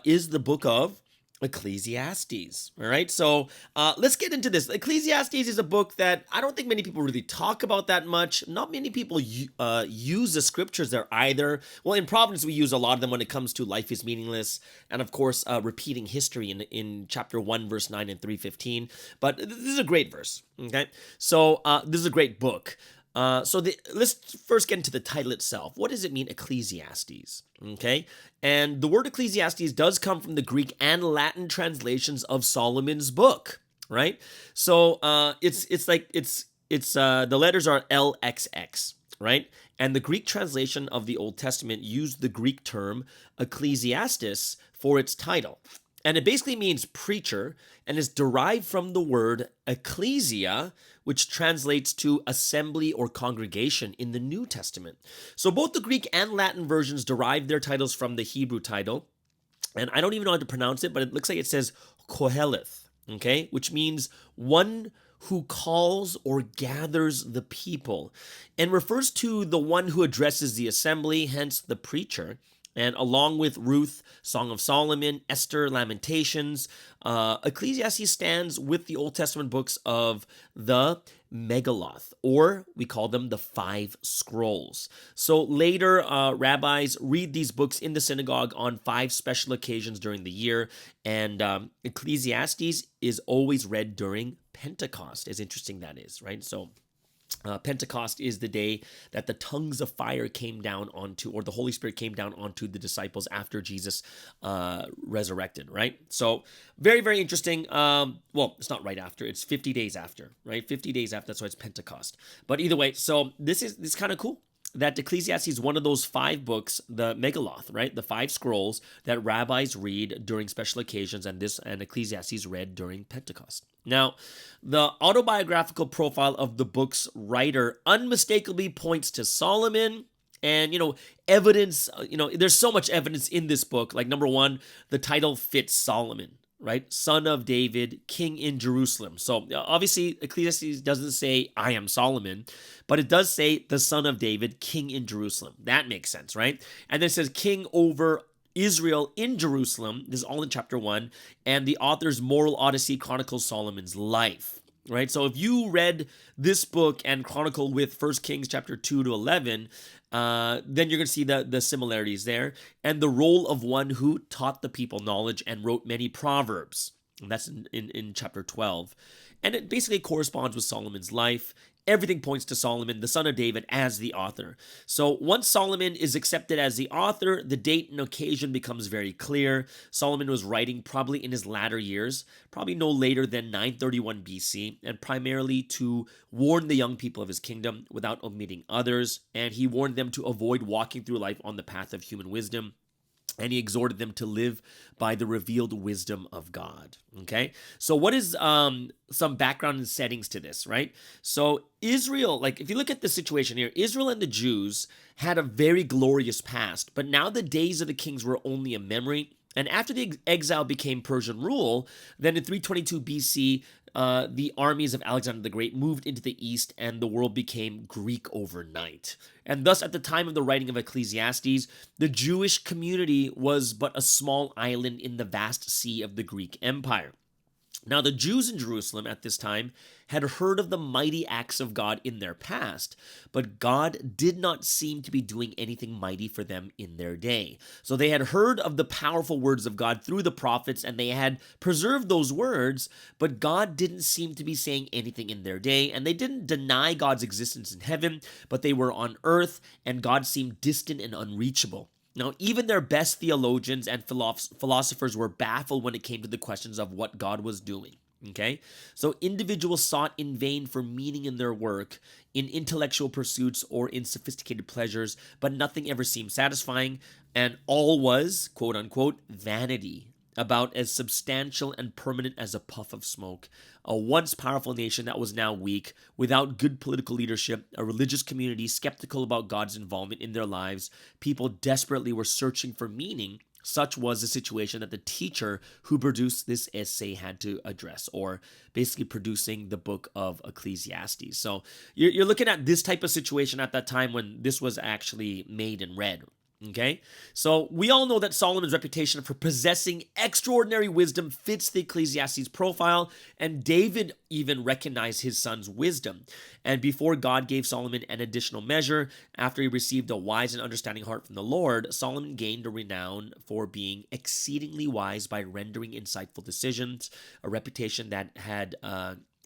is the Book of Ecclesiastes. All right, so let's get into this. Ecclesiastes is a book that I don't think many people really talk about that much. Not many people use the scriptures there either. Well, in Providence, we use a lot of them when it comes to life is meaningless, and of course, repeating history in chapter 1, verse 9 and 3:15. But this is a great verse, okay? So this is a great book. Let's first get into the title itself. What does it mean, Ecclesiastes? Okay, and the word Ecclesiastes does come from the Greek and Latin translations of Solomon's book, right? So the letters are LXX, right? And the Greek translation of the Old Testament used the Greek term Ecclesiastes for its title. And it basically means preacher and is derived from the word ecclesia, which translates to assembly or congregation in the New Testament. So both the Greek and Latin versions derive their titles from the Hebrew title. And I don't even know how to pronounce it, but it looks like it says Koheleth, okay, which means one who calls or gathers the people, and refers to the one who addresses the assembly, hence the preacher. And along with Ruth, Song of Solomon, Esther, Lamentations, Ecclesiastes stands with the Old Testament books of the Megilloth, or we call them the Five Scrolls. So later, rabbis read these books in the synagogue on 5 special occasions during the year, and Ecclesiastes is always read during Pentecost, as interesting that is, right? So Pentecost is the day that the tongues of fire came down onto, or the Holy Spirit came down onto the disciples after Jesus resurrected, right? So very, very interesting. Well, it's not right after, it's 50 days after, right? 50 days after, that's why it's Pentecost. But either way, so this is kind of cool. That Ecclesiastes is one of those 5 books, the Megilloth, right? The 5 scrolls that rabbis read during special occasions, and Ecclesiastes read during Pentecost. Now, the autobiographical profile of the book's writer unmistakably points to Solomon. And, evidence, there's so much evidence in this book. Like, number 1, the title fits Solomon, right? Son of David, king in Jerusalem. So obviously Ecclesiastes doesn't say, I am Solomon, but it does say the son of David, king in Jerusalem. That makes sense, right? And then it says king over Israel in Jerusalem. This is all in chapter 1. And the author's moral odyssey chronicles Solomon's life. Right? So if you read this book and chronicle with 1 Kings chapter 2 to 11, then you're going to see the similarities there, and the role of one who taught the people knowledge and wrote many proverbs. And that's in chapter 12. And it basically corresponds with Solomon's life. Everything points to Solomon, the son of David, as the author. So once Solomon is accepted as the author, the date and occasion becomes very clear. Solomon was writing probably in his latter years, probably no later than 931 BC, and primarily to warn the young people of his kingdom without omitting others. And he warned them to avoid walking through life on the path of human wisdom. And he exhorted them to live by the revealed wisdom of God. Okay, so what is some background and settings to this, right? So Israel, like if you look at the situation here, Israel and the Jews had a very glorious past, but now the days of the kings were only a memory. And after the exile became Persian rule, then in 322 BC, the armies of Alexander the Great moved into the east, and the world became Greek overnight. And thus, at the time of the writing of Ecclesiastes, the Jewish community was but a small island in the vast sea of the Greek Empire. Now, the Jews in Jerusalem at this time had heard of the mighty acts of God in their past, but God did not seem to be doing anything mighty for them in their day. So they had heard of the powerful words of God through the prophets, and they had preserved those words, but God didn't seem to be saying anything in their day, and they didn't deny God's existence in heaven, but they were on earth, and God seemed distant and unreachable. Now, even their best theologians and philosophers were baffled when it came to the questions of what God was doing. Okay? So individuals sought in vain for meaning in their work, in intellectual pursuits, or in sophisticated pleasures, but nothing ever seemed satisfying, and all was, quote unquote, vanity, about as substantial and permanent as a puff of smoke. A once powerful nation that was now weak, without good political leadership, a religious community skeptical about God's involvement in their lives, people desperately were searching for meaning. Such was the situation that the teacher who produced this essay had to address, or basically producing the book of Ecclesiastes. So you're looking at this type of situation at that time when this was actually made and read. Okay, so we all know that Solomon's reputation for possessing extraordinary wisdom fits the Ecclesiastes profile, and David even recognized his son's wisdom. And before God gave Solomon an additional measure, after he received a wise and understanding heart from the Lord, Solomon gained a renown for being exceedingly wise by rendering insightful decisions, a reputation that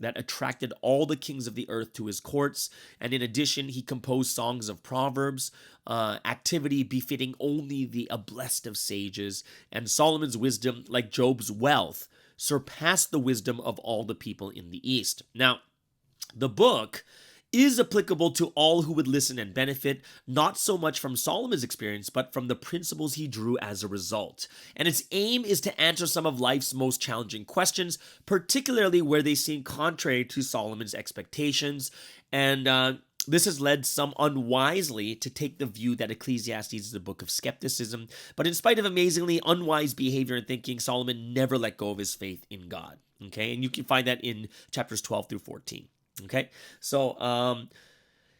attracted all the kings of the earth to his courts. And in addition, he composed songs of proverbs, activity befitting only the blessed of sages. And Solomon's wisdom, like Job's wealth, surpassed the wisdom of all the people in the East. Now, the book is applicable to all who would listen and benefit, not so much from Solomon's experience, but from the principles he drew as a result. And its aim is to answer some of life's most challenging questions, particularly where they seem contrary to Solomon's expectations. And this has led some unwisely to take the view that Ecclesiastes is a book of skepticism. But in spite of amazingly unwise behavior and thinking, Solomon never let go of his faith in God. Okay, and you can find that in chapters 12 through 14. Okay, so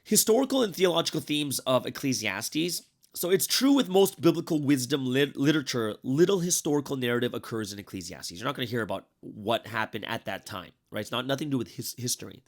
historical and theological themes of Ecclesiastes. So it's true with most biblical wisdom literature, little historical narrative occurs in Ecclesiastes. You're not going to hear about what happened at that time, right? It's nothing to do with history,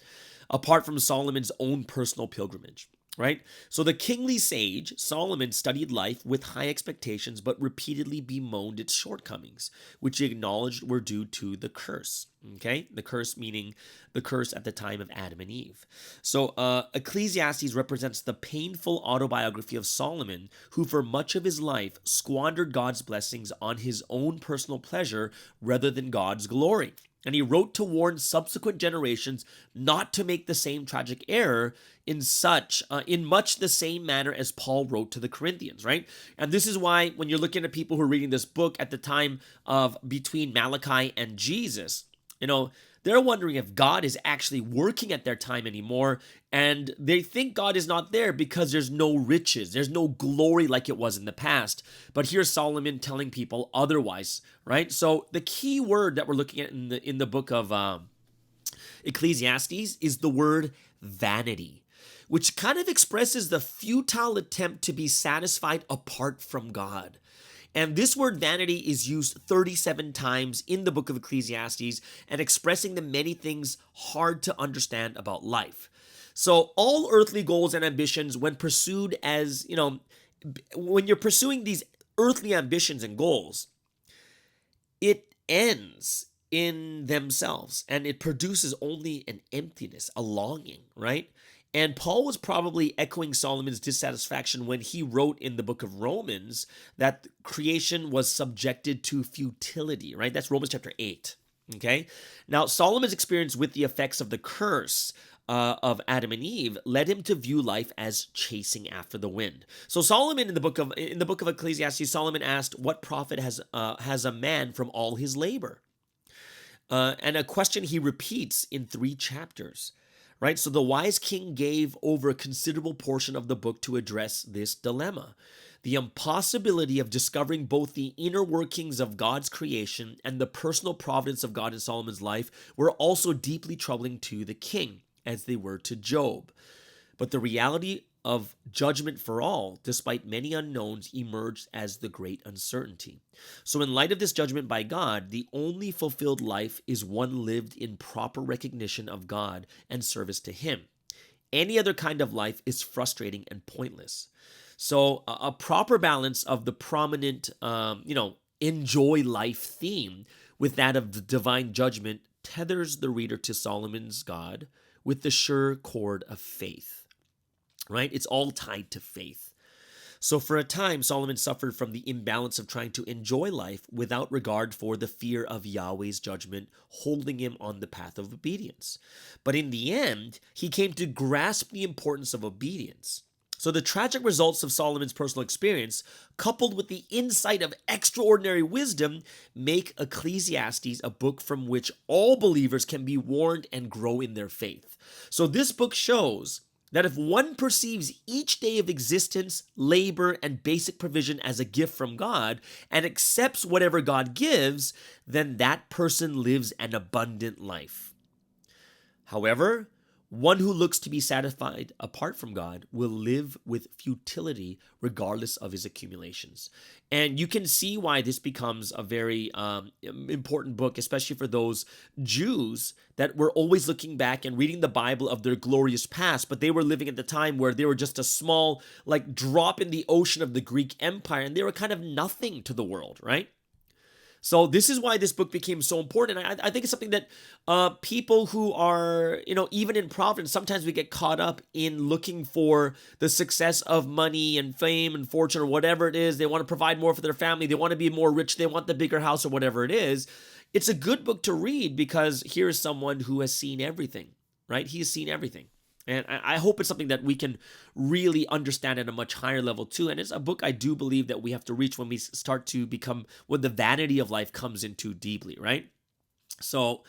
apart from Solomon's own personal pilgrimage, right? So the kingly sage, Solomon, studied life with high expectations, but repeatedly bemoaned its shortcomings, which he acknowledged were due to the curse, okay? The curse meaning the curse at the time of Adam and Eve. So Ecclesiastes represents the painful autobiography of Solomon, who for much of his life squandered God's blessings on his own personal pleasure rather than God's glory. And he wrote to warn subsequent generations not to make the same tragic error in much the same manner as Paul wrote to the Corinthians, right? And this is why when you're looking at people who are reading this book at the time of between Malachi and Jesus, they're wondering if God is actually working at their time anymore, and they think God is not there because there's no riches, there's no glory like it was in the past. But here's Solomon telling people otherwise, right? So the key word that we're looking at in the book of Ecclesiastes is the word vanity, which kind of expresses the futile attempt to be satisfied apart from God. And this word vanity is used 37 times in the book of Ecclesiastes and expressing the many things hard to understand about life. So all earthly goals and ambitions, when pursued when you're pursuing these earthly ambitions and goals, it ends in themselves and it produces only an emptiness, a longing, right? And Paul was probably echoing Solomon's dissatisfaction when he wrote in the book of Romans that creation was subjected to futility, right? That's Romans chapter 8, okay? Now, Solomon's experience with the effects of the curse of Adam and Eve led him to view life as chasing after the wind. So Solomon in the book of Ecclesiastes, Solomon asked, "What profit has a man from all his labor?" And a question he repeats in 3 chapters. Right? So the wise king gave over a considerable portion of the book to address this dilemma. The impossibility of discovering both the inner workings of God's creation and the personal providence of God in Solomon's life were also deeply troubling to the king, as they were to Job. But the reality of judgment for all, despite many unknowns, emerged as the great uncertainty. So in light of this judgment by God, the only fulfilled life is one lived in proper recognition of God and service to Him. Any other kind of life is frustrating and pointless. So a proper balance of the prominent, enjoy life theme with that of the divine judgment tethers the reader to Solomon's God with the sure cord of faith. Right? It's all tied to faith. So for a time, Solomon suffered from the imbalance of trying to enjoy life without regard for the fear of Yahweh's judgment holding him on the path of obedience. But in the end, he came to grasp the importance of obedience. So the tragic results of Solomon's personal experience, coupled with the insight of extraordinary wisdom, make Ecclesiastes a book from which all believers can be warned and grow in their faith. So this book shows that if one perceives each day of existence, labor, and basic provision as a gift from God and accepts whatever God gives, then that person lives an abundant life. However, one who looks to be satisfied apart from God will live with futility regardless of his accumulations. And you can see why this becomes a very important book, especially for those Jews that were always looking back and reading the Bible of their glorious past, but they were living at the time where they were just a small drop in the ocean of the Greek Empire, and they were kind of nothing to the world, right? So this is why this book became so important. And I think it's something that people who are, even in Providence, sometimes we get caught up in looking for the success of money and fame and fortune or whatever it is. They want to provide more for their family. They want to be more rich. They want the bigger house or whatever it is. It's a good book to read because here's someone who has seen everything, right? He has seen everything. And I hope it's something that we can really understand at a much higher level too. And it's a book I do believe that we have to reach when we start to become, when the vanity of life comes in too deeply, right? So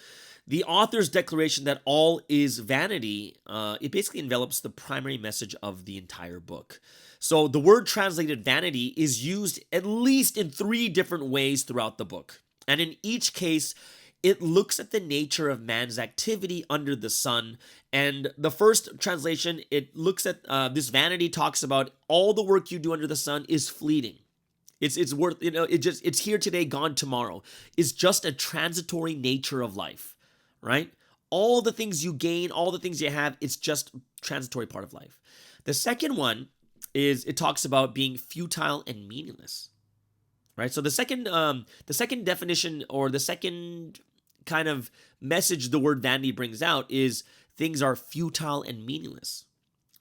the author's declaration that all is vanity, it basically envelops the primary message of the entire book. So the word translated vanity is used at least in 3 different ways throughout the book. And in each case, it looks at the nature of man's activity under the sun. And the first translation, it looks at this vanity talks about all the work you do under the sun is fleeting. It's worth, it's here today, gone tomorrow. It's just a transitory nature of life, right? All the things you gain, all the things you have, it's just transitory part of life. The second one is it talks about being futile and meaningless, right? So the second definition, or the second kind of message the word vanity brings out, is things are futile and meaningless,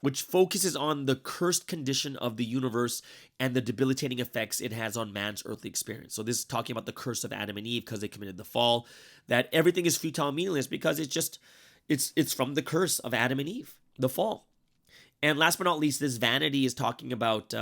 which focuses on the cursed condition of the universe and the debilitating effects it has on man's earthly experience. So this is talking about the curse of Adam and Eve because they committed the fall, that everything is futile and meaningless because it's from the curse of Adam and Eve, the fall. And last but not least, this vanity is talking about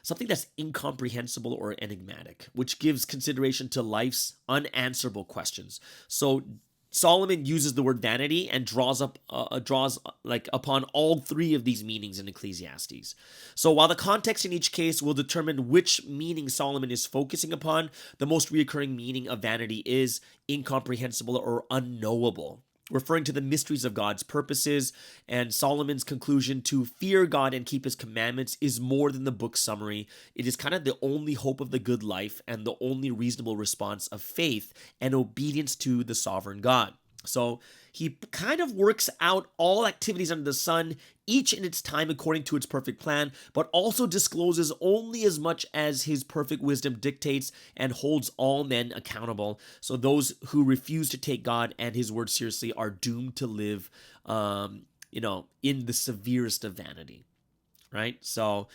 something that's incomprehensible or enigmatic, which gives consideration to life's unanswerable questions. So Solomon uses the word vanity and draws upon all three of these meanings in Ecclesiastes. So while the context in each case will determine which meaning Solomon is focusing upon, the most recurring meaning of vanity is incomprehensible or unknowable, referring to the mysteries of God's purposes. And Solomon's conclusion to fear God and keep his commandments is more than the book's summary. It is kind of the only hope of the good life and the only reasonable response of faith and obedience to the sovereign God. So he kind of works out all activities under the sun, each in its time according to its perfect plan, but also discloses only as much as his perfect wisdom dictates and holds all men accountable. So those who refuse to take God and his word seriously are doomed to live, in the severest of vanity, right? So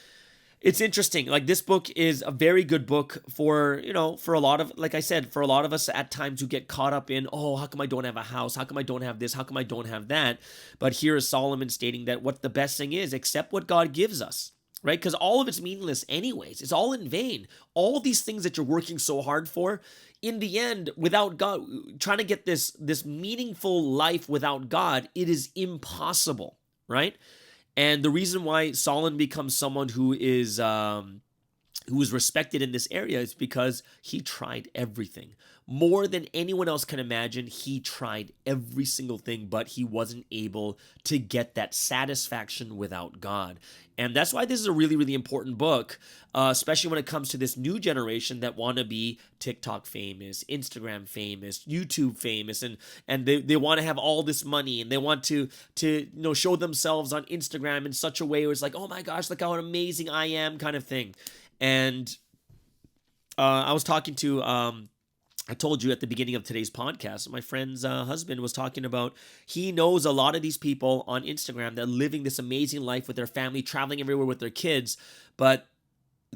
it's interesting. Like, this book is a very good book for a lot of, like I said, for a lot of us at times who get caught up in, oh, how come I don't have a house? How come I don't have this? How come I don't have that? But here is Solomon stating that what the best thing is, accept what God gives us, right? Because all of it's meaningless anyways. It's all in vain. All these things that you're working so hard for, in the end, without God, trying to get this meaningful life without God, it is impossible, right? And the reason why Solomon becomes someone who is respected in this area is because he tried everything. More than anyone else can imagine, he tried every single thing, but he wasn't able to get that satisfaction without God. And that's why this is a really, really important book, especially when it comes to this new generation that want to be TikTok famous, Instagram famous, YouTube famous, and they want to have all this money, and they want to show themselves on Instagram in such a way where it's like, oh my gosh, look how amazing I am, kind of thing. And I was talking to I told you at the beginning of today's podcast, my friend's husband was talking about, he knows a lot of these people on Instagram that are living this amazing life with their family, traveling everywhere with their kids, but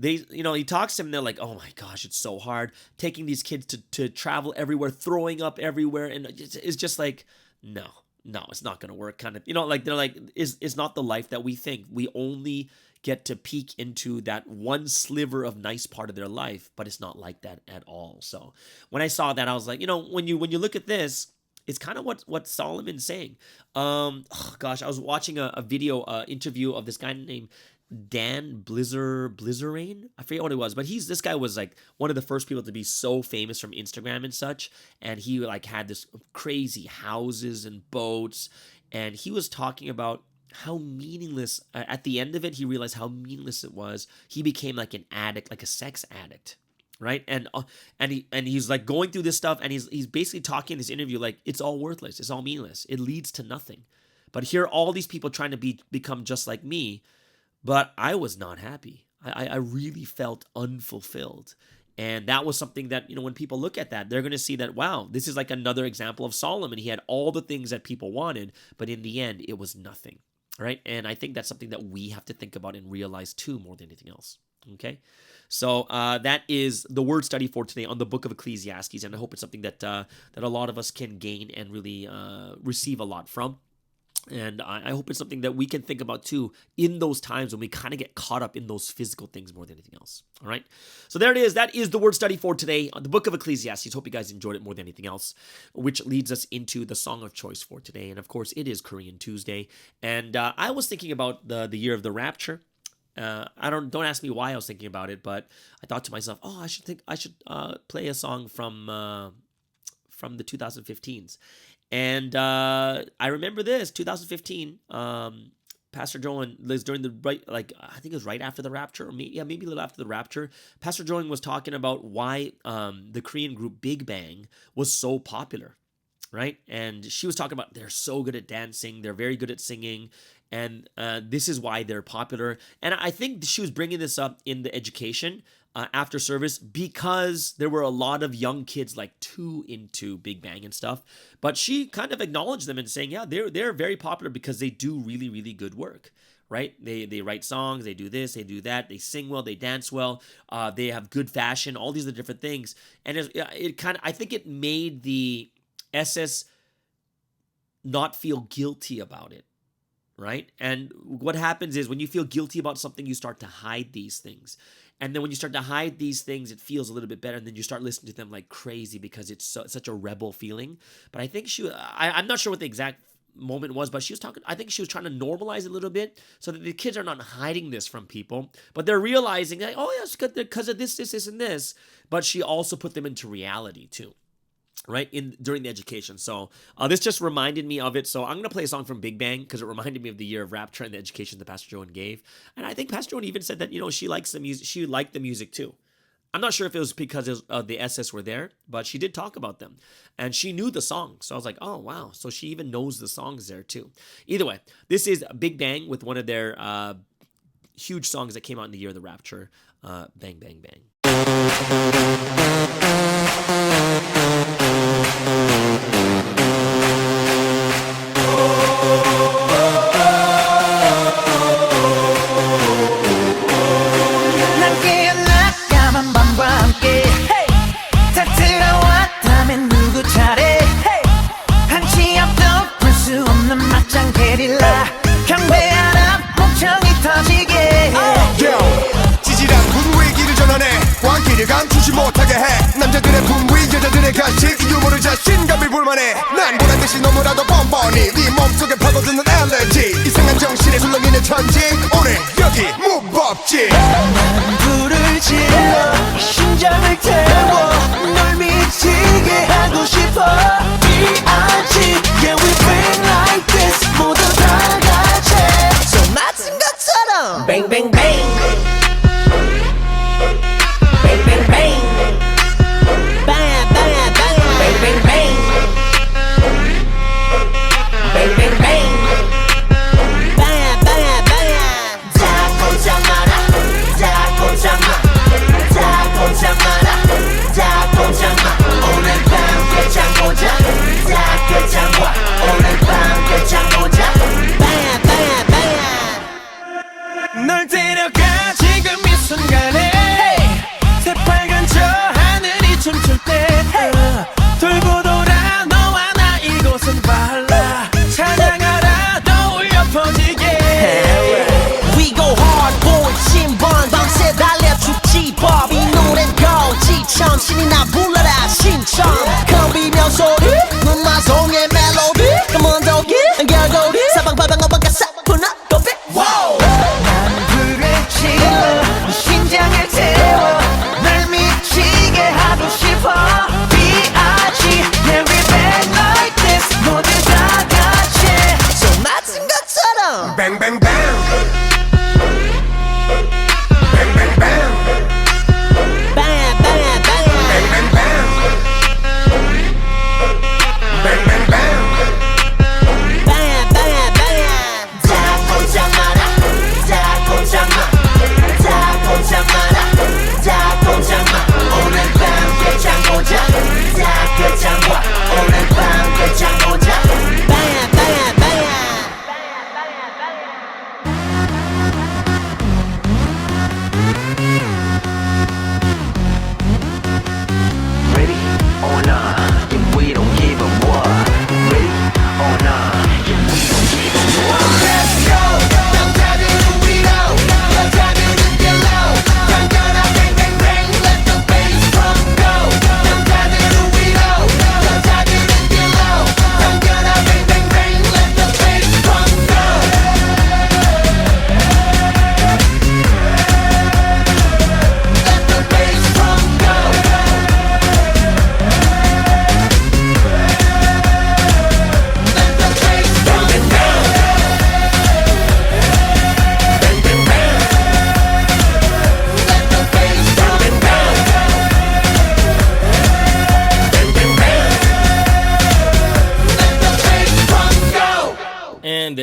he talks to them, they're like, oh my gosh, it's so hard taking these kids to travel everywhere, throwing up everywhere, and it's just like, no, it's not going to work, kind of, they're like, it's not the life that we think. We only get to peek into that one sliver of nice part of their life, but it's not like that at all. So when I saw that, I was like, when you look at this, it's kind of what Solomon's saying. I was watching a video interview of this guy named Dan Blizzarain. I forget what it was, but this guy was like one of the first people to be so famous from Instagram and such, and he like had this crazy houses and boats, and he was talking about how meaningless, at the end of it, he realized how meaningless it was. He became like an addict, like a sex addict, right? And he's like going through this stuff, and he's basically talking in this interview like, it's all worthless, it's all meaningless, it leads to nothing. But here are all these people trying to become just like me, but I was not happy. I really felt unfulfilled. And that was something that, when people look at that, they're going to see that, wow, this is like another example of Solomon. He had all the things that people wanted, but in the end, it was nothing. Right? And I think that's something that we have to think about and realize too, more than anything else. Okay? So that is the word study for today on the Book of Ecclesiastes, and I hope it's something that a lot of us can gain and really receive a lot from. And I hope it's something that we can think about too in those times when we kind of get caught up in those physical things more than anything else. All right. So there it is. That is the word study for today on the Book of Ecclesiastes. Hope you guys enjoyed it more than anything else, which leads us into the song of choice for today. And of course, it is Korean Tuesday. And I was thinking about the year of the rapture. Don't ask me why I was thinking about it, but I thought to myself, I should play a song from from the 2015s. And I remember this, 2015, Pastor Joan was during I think it was right after the rapture, or maybe a little after the rapture. Pastor Joan was talking about why the Korean group Big Bang was so popular, right? And she was talking about they're so good at dancing, they're very good at singing, and this is why they're popular. And I think she was bringing this up in the education after service because there were a lot of young kids like too into Big Bang and stuff. But she kind of acknowledged them and saying, yeah, they're very popular because they do really, really good work, right? They write songs, they do this, they do that, they sing well, they dance well, they have good fashion, all these are different things. And it kind of, I think it made the SS not feel guilty about it, right? And what happens is when you feel guilty about something, you start to hide these things. And then when you start to hide these things, it feels a little bit better. And then you start listening to them like crazy because it's such a rebel feeling. But I think I'm not sure what the exact moment was, but I think she was trying to normalize it a little bit so that the kids are not hiding this from people, but they're realizing like, oh, yeah, it's because of this, and this. But she also put them into reality too, right, during the education. So this just reminded me of it. So I'm going to play a song from Big Bang because it reminded me of the year of rapture and the education that Pastor Joan gave. And I think Pastor Joan even said that, she likes the music. She liked the music too. I'm not sure if it was because the SS were there, but she did talk about them. And she knew the song. So I was like, oh, wow. So she even knows the songs there too. Either way, this is Big Bang with one of their huge songs that came out in the year of the rapture, Bang, Bang, Bang. 감추지 못하게 해 남자들의 분위 여자들의 가식 유머를 자신감이 불만해 난 보란듯이 너무나도 뻔뻔히 네 몸속에 파고드는 알레르기 이상한 정신에 술렁이는 천지 오늘 여기 무법지 난 불을 질러 심장을 태워 널 미치게 하고 싶어 D.I.G. Yeah we bang like this 모두 다 같이 좀 맞은 것처럼 Bang bang bang Bang bang bang Bang bang bang Bang bang bang Bang bang bang Bang bang bang 다 꼼짝 마라 다 꼼짝 마 다 꼼짝 마라 다 꼼짝 마 오늘 밤 깨장 보자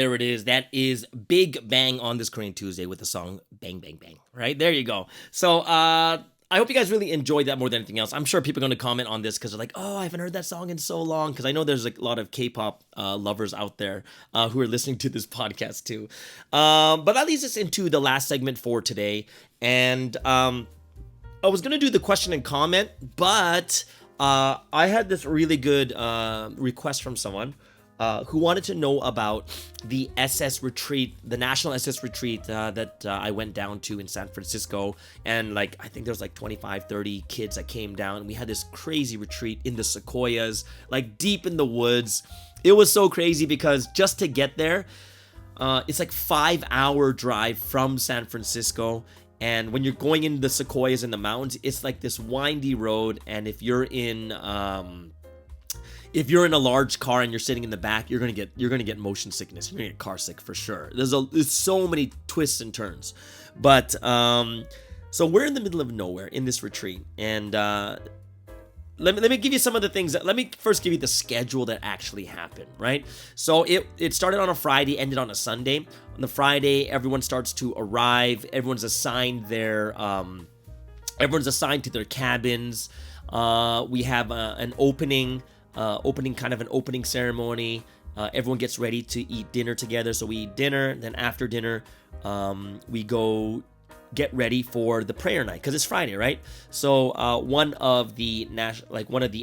there it is. That is Big Bang on this Korean Tuesday with the song Bang Bang Bang. Right? There you go. So, I hope you guys really enjoyed that more than anything else. I'm sure people are going to comment on this because they're like, oh, I haven't heard that song in so long. Because I know there's like a lot of K-pop lovers out there who are listening to this podcast too. But that leads us into the last segment for today. And I was going to do the question and comment, but I had this really good request from someone who wanted to know about the SS retreat, the National SS retreat that I went down to in San Francisco. And like, I think there was like 25, 30 kids that came down. And we had this crazy retreat in the sequoias, like deep in the woods. It was so crazy because just to get there, it's like 5-hour drive from San Francisco. And when you're going in the sequoias in the mountains, it's like this windy road. And if you're in a large car and you're sitting in the back, you're gonna get motion sickness. You're gonna get car sick for sure. There's so many twists and turns, but so we're in the middle of nowhere in this retreat, and let me give you some of the things let me first give you the schedule that actually happened. Right, so it started on a Friday, ended on a Sunday. On the Friday, everyone starts to arrive. Everyone's assigned to their cabins. We have an opening ceremony. Everyone gets ready to eat dinner together. So we eat dinner. Then after dinner, we go get ready for the prayer night because it's Friday, right? So one of the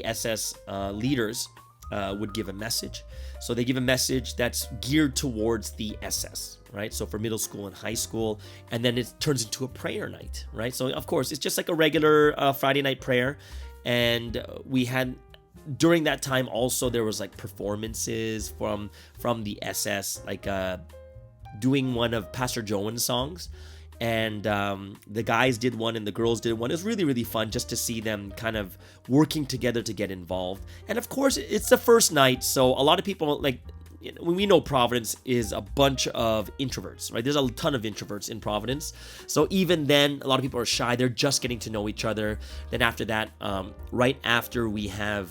SS leaders would give a message. So they give a message that's geared towards the SS, right? So for middle school and high school, and then it turns into a prayer night, right? So of course it's just like a regular Friday night prayer, and we had. During that time also there was like performances from the SS, like doing one of Pastor Joan's songs, and the guys did one and the girls did one. It was really, really fun just to see them kind of working together to get involved. And of course it's the first night, so a lot of people, like, we know Providence is a bunch of introverts, right? There's a ton of introverts in Providence. So even then, a lot of people are shy. They're just getting to know each other. Then after that, right after we have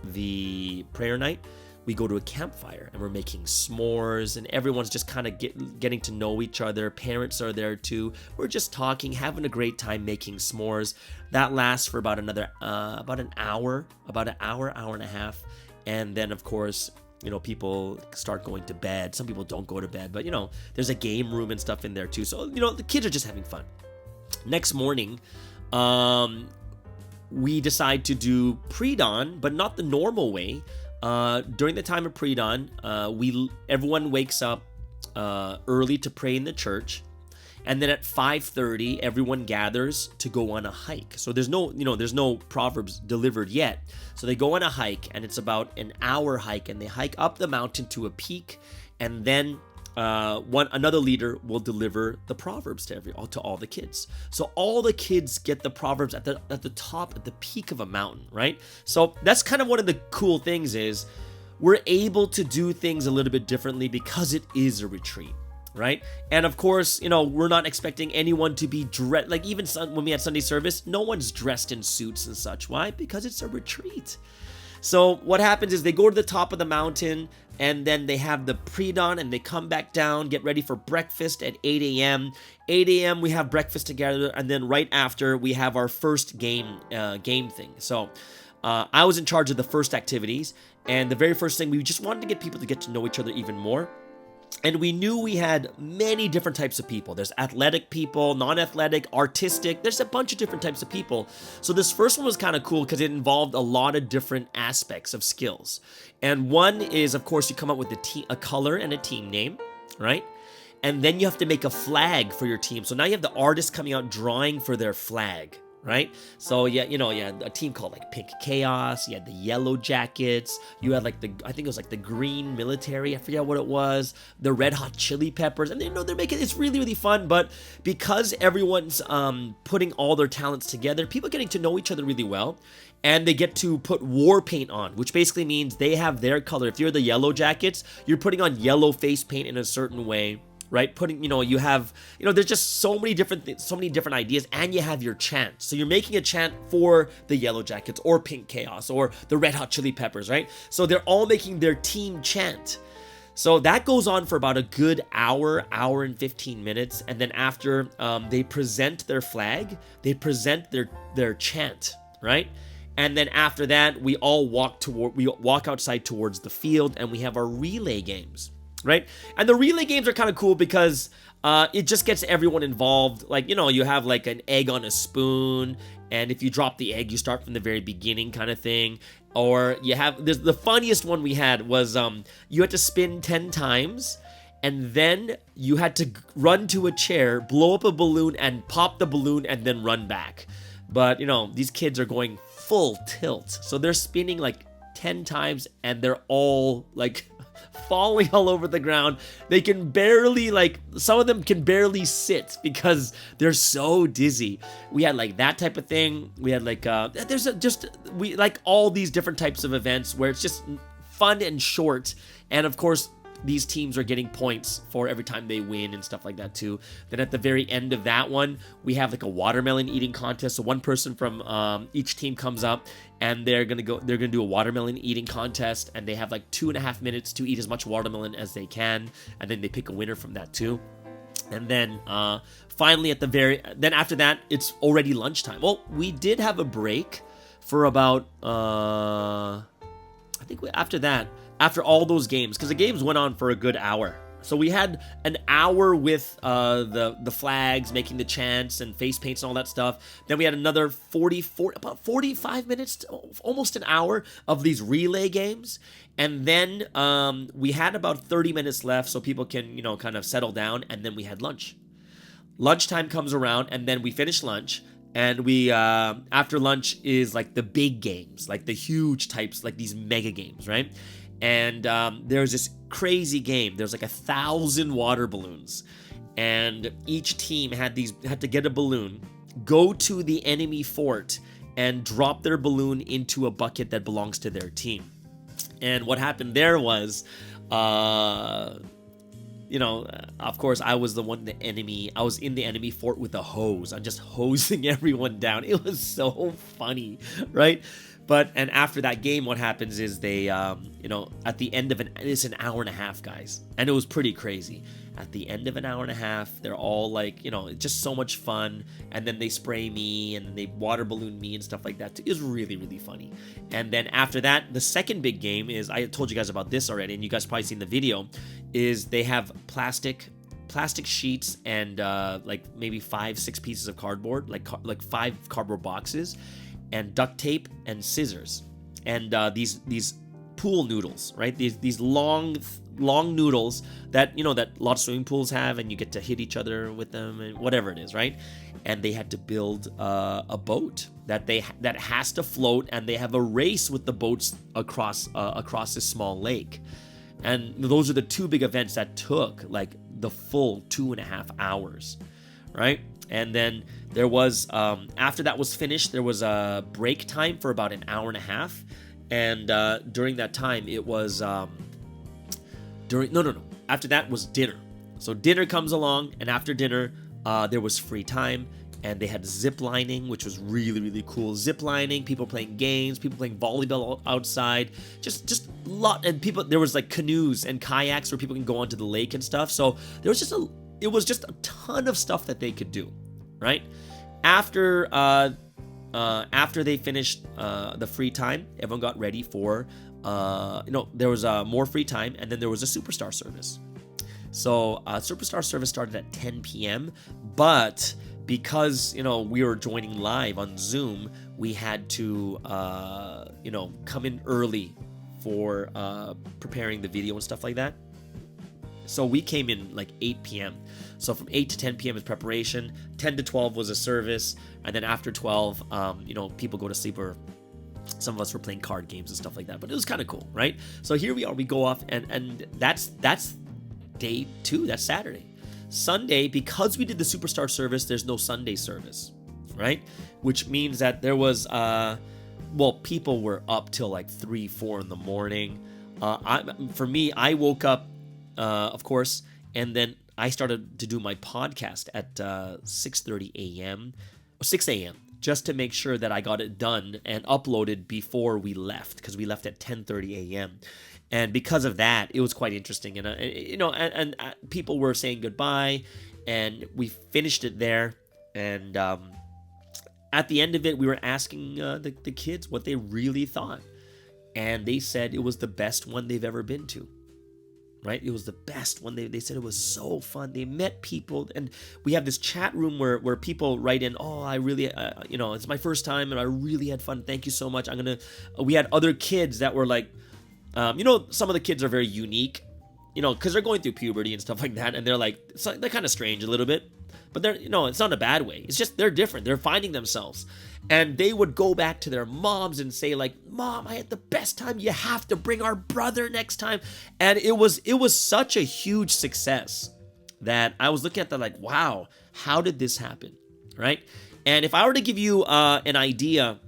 the prayer night, we go to a campfire and we're making s'mores, and everyone's just kind of getting to know each other. Parents are there too. We're just talking, having a great time making s'mores. That lasts for about an hour and a half. And then of course, people start going to bed. Some people don't go to bed, but there's a game room and stuff in there too. So, the kids are just having fun. Next morning, we decide to do pre-dawn, but not the normal way. During the time of pre-dawn, everyone wakes up early to pray in the church. And then at 5:30, everyone gathers to go on a hike. So there's no Proverbs delivered yet. So they go on a hike, and it's about an hour hike, and they hike up the mountain to a peak, and then another leader will deliver the Proverbs to all the kids. So all the kids get the Proverbs at the top, at the peak of a mountain, right? So that's kind of one of the cool things is we're able to do things a little bit differently because it is a retreat. Right? And of course, we're not expecting anyone to be dressed, like even when we had Sunday service, no one's dressed in suits and such. Why? Because it's a retreat. So what happens is they go to the top of the mountain, and then they have the pre-dawn, and they come back down, get ready for breakfast at 8 a.m. 8 a.m. we have breakfast together, and then right after we have our first game thing. So I was in charge of the first activities, and the very first thing, we just wanted to get people to get to know each other even more. And we knew we had many different types of people. There's athletic people, non-athletic, artistic. There's a bunch of different types of people. So this first one was kind of cool because it involved a lot of different aspects of skills. And one is, of course, you come up with a color and a team name, right? And then you have to make a flag for your team. So now you have the artist coming out drawing for their flag, right? So yeah, a team called like Pink Chaos. You had the Yellow Jackets. You had like I think it was like the Green Military. I forget what it was. The Red Hot Chili Peppers. And they're making it's really, really fun. But because everyone's putting all their talents together, people are getting to know each other really well. And they get to put war paint on, which basically means they have their color. If you're the Yellow Jackets, you're putting on yellow face paint in a certain way. Right? You have, there's just so many different ideas, and you have your chant. So you're making a chant for the Yellow Jackets or Pink Chaos or the Red Hot Chili Peppers, right? So they're all making their team chant. So that goes on for about a good hour and 15 minutes. And then after they present their flag, they present their chant, right? And then after that, we all walk outside towards the field, and we have our relay games, right? And the relay games are kind of cool because it just gets everyone involved. Like, you have like an egg on a spoon, and if you drop the egg, you start from the very beginning kind of thing. Or the funniest one we had was you had to spin 10 times, and then you had to run to a chair, blow up a balloon, and pop the balloon, and then run back. But, these kids are going full tilt. So they're spinning like 10 times, and they're all like falling all over the ground. They can barely, some of them can barely sit because they're so dizzy. We had like that type of thing. We had like we like all these different types of events where it's just fun and short. And of course, these teams are getting points for every time they win and stuff like that too. Then at the very end of that one, we have like a watermelon eating contest. So one person from each team comes up, and they're gonna do a watermelon eating contest, and they have like 2.5 minutes to eat as much watermelon as they can, and then they pick a winner from that too. And then finally then after that, it's already lunchtime. Well, we did have a break for about after all those games, because the games went on for a good hour. So we had an hour with the flags, making the chants and face paints and all that stuff. Then we had another about 45 minutes, almost an hour of these relay games. And then we had about 30 minutes left so people can, kind of settle down. And then we had lunch. Lunchtime comes around, and then we finish lunch. And we, after lunch is like the big games, like the huge types, like these mega games, right? And there's this crazy game. There's like 1,000 water balloons, and each team had to get a balloon, go to the enemy fort, and drop their balloon into a bucket that belongs to their team. And what happened there was, of course, I was I was in the enemy fort with a hose. I'm just hosing everyone down. It was so funny, right? And after that game, what happens is they, at the end of it's an hour and a half, guys. And it was pretty crazy. At the end of an hour and a half, they're all like, just so much fun. And then they spray me, and they water balloon me and stuff like that too. It was really, really funny. And then after that, the second big game is, I told you guys about this already, and you guys probably seen the video, is they have plastic sheets and like maybe 5-6 pieces of cardboard, like 5 cardboard boxes, and duct tape and scissors, and these pool noodles, right? These long noodles that that a lot of swimming pools have, and you get to hit each other with them and whatever it is, right? And they had to build a boat that has to float, and they have a race with the boats across this small lake. And those are the two big events that took like the full 2.5 hours, right? And then there was, after that was finished, there was a break time for about an hour and a half. And during that time, it was, after that was dinner. So dinner comes along, and after dinner, there was free time. And they had zip lining, which was really, really cool. Zip lining, people playing games, people playing volleyball outside, just a lot. And there was like canoes and kayaks where people can go onto the lake and stuff. So there was it was just a ton of stuff that they could do, right? After they finished the free time, everyone got ready for, there was more free time, and then there was a superstar service. So superstar service started at 10 p.m., but because, we were joining live on Zoom, we had to, come in early for preparing the video and stuff like that. So we came in like 8 p.m. So from 8 to 10 p.m. is preparation. 10 to 12 was a service. And then after 12, people go to sleep, or some of us were playing card games and stuff like that. But it was kind of cool, right? So here we are. We go off, and that's day 2. That's Saturday. Sunday, because we did the Superstar service, there's no Sunday service, right? Which means that there was, people were up till like 3-4 in the morning. For me, I woke up, of course, and then I started to do my podcast at 6:30 a.m. or 6 a.m. just to make sure that I got it done and uploaded before we left, because we left at 10:30 a.m. And because of that, it was quite interesting. And and people were saying goodbye, and we finished it there. And at the end of it, we were asking the kids what they really thought, and they said it was the best one they've ever been to. Right? It was the best one. They said it was so fun. They met people, and we have this chat room where people write in, oh, I really, it's my first time, and I really had fun. Thank you so much. We had other kids that were like, some of the kids are very unique, because they're going through puberty and stuff like that, and they're like, they're kind of strange a little bit, but they're, it's not a bad way. It's just they're different. They're finding themselves. And they would go back to their moms and say like, Mom, I had the best time. You have to bring our brother next time. And it was such a huge success that I was looking at that like, wow, how did this happen? Right? And if I were to give you an idea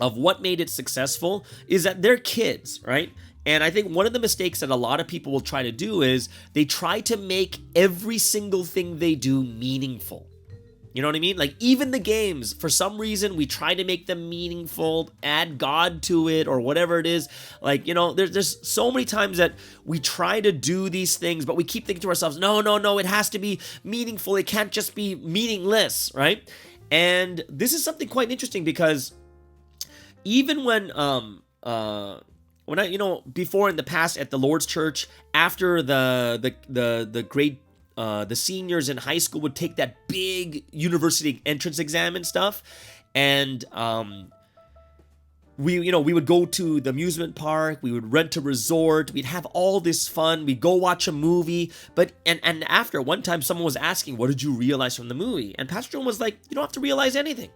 of what made it successful, is that they're kids, right? And I think one of the mistakes that a lot of people will try to do is they try to make every single thing they do meaningful. You know what I mean? Like even the games, for some reason, we try to make them meaningful, add God to it or whatever it is. Like, there's so many times that we try to do these things, but we keep thinking to ourselves, no, it has to be meaningful. It can't just be meaningless, right? And this is something quite interesting because even when before in the past at the Lord's Church, after the grade, the seniors in high school would take that big university entrance exam and stuff, and we would go to the amusement park, we would rent a resort, we'd have all this fun, we'd go watch a movie, but and after one time someone was asking, what did you realize from the movie? And Pastor John was like, you don't have to realize anything.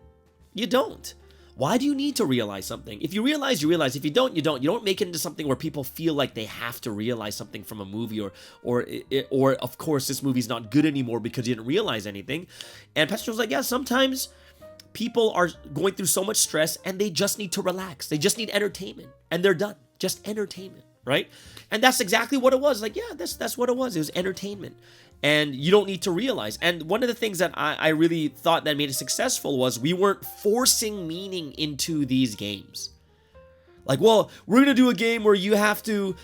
You don't. Why do you need to realize something? If you realize, you realize. If you don't, you don't. You don't make it into something where people feel like they have to realize something from a movie, or of course this movie's not good anymore because you didn't realize anything. And Pastor was like, yeah, sometimes people are going through so much stress and they just need to relax. They just need entertainment, and they're done. Just entertainment, right? And that's exactly what it was. Like, yeah, that's what it was. It was entertainment. And you don't need to realize. And one of the things that I really thought that made it successful was we weren't forcing meaning into these games. Like, well, we're going to do a game where you have to,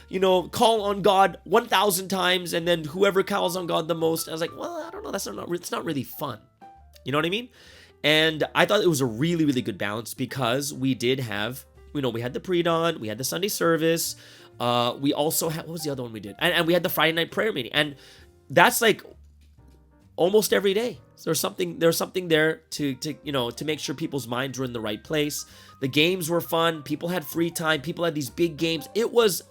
call on God 1,000 times, and then whoever calls on God the most. I was like, well, I don't know. It's not really fun. You know what I mean? And I thought it was a really, really good balance because we did have, we had the pre-dawn, we had the Sunday service. We also had, what was the other one we did? And we had the Friday night prayer meeting. And that's like almost every day. So there's something there to make sure people's minds were in the right place. The games were fun. People had free time. People had these big games.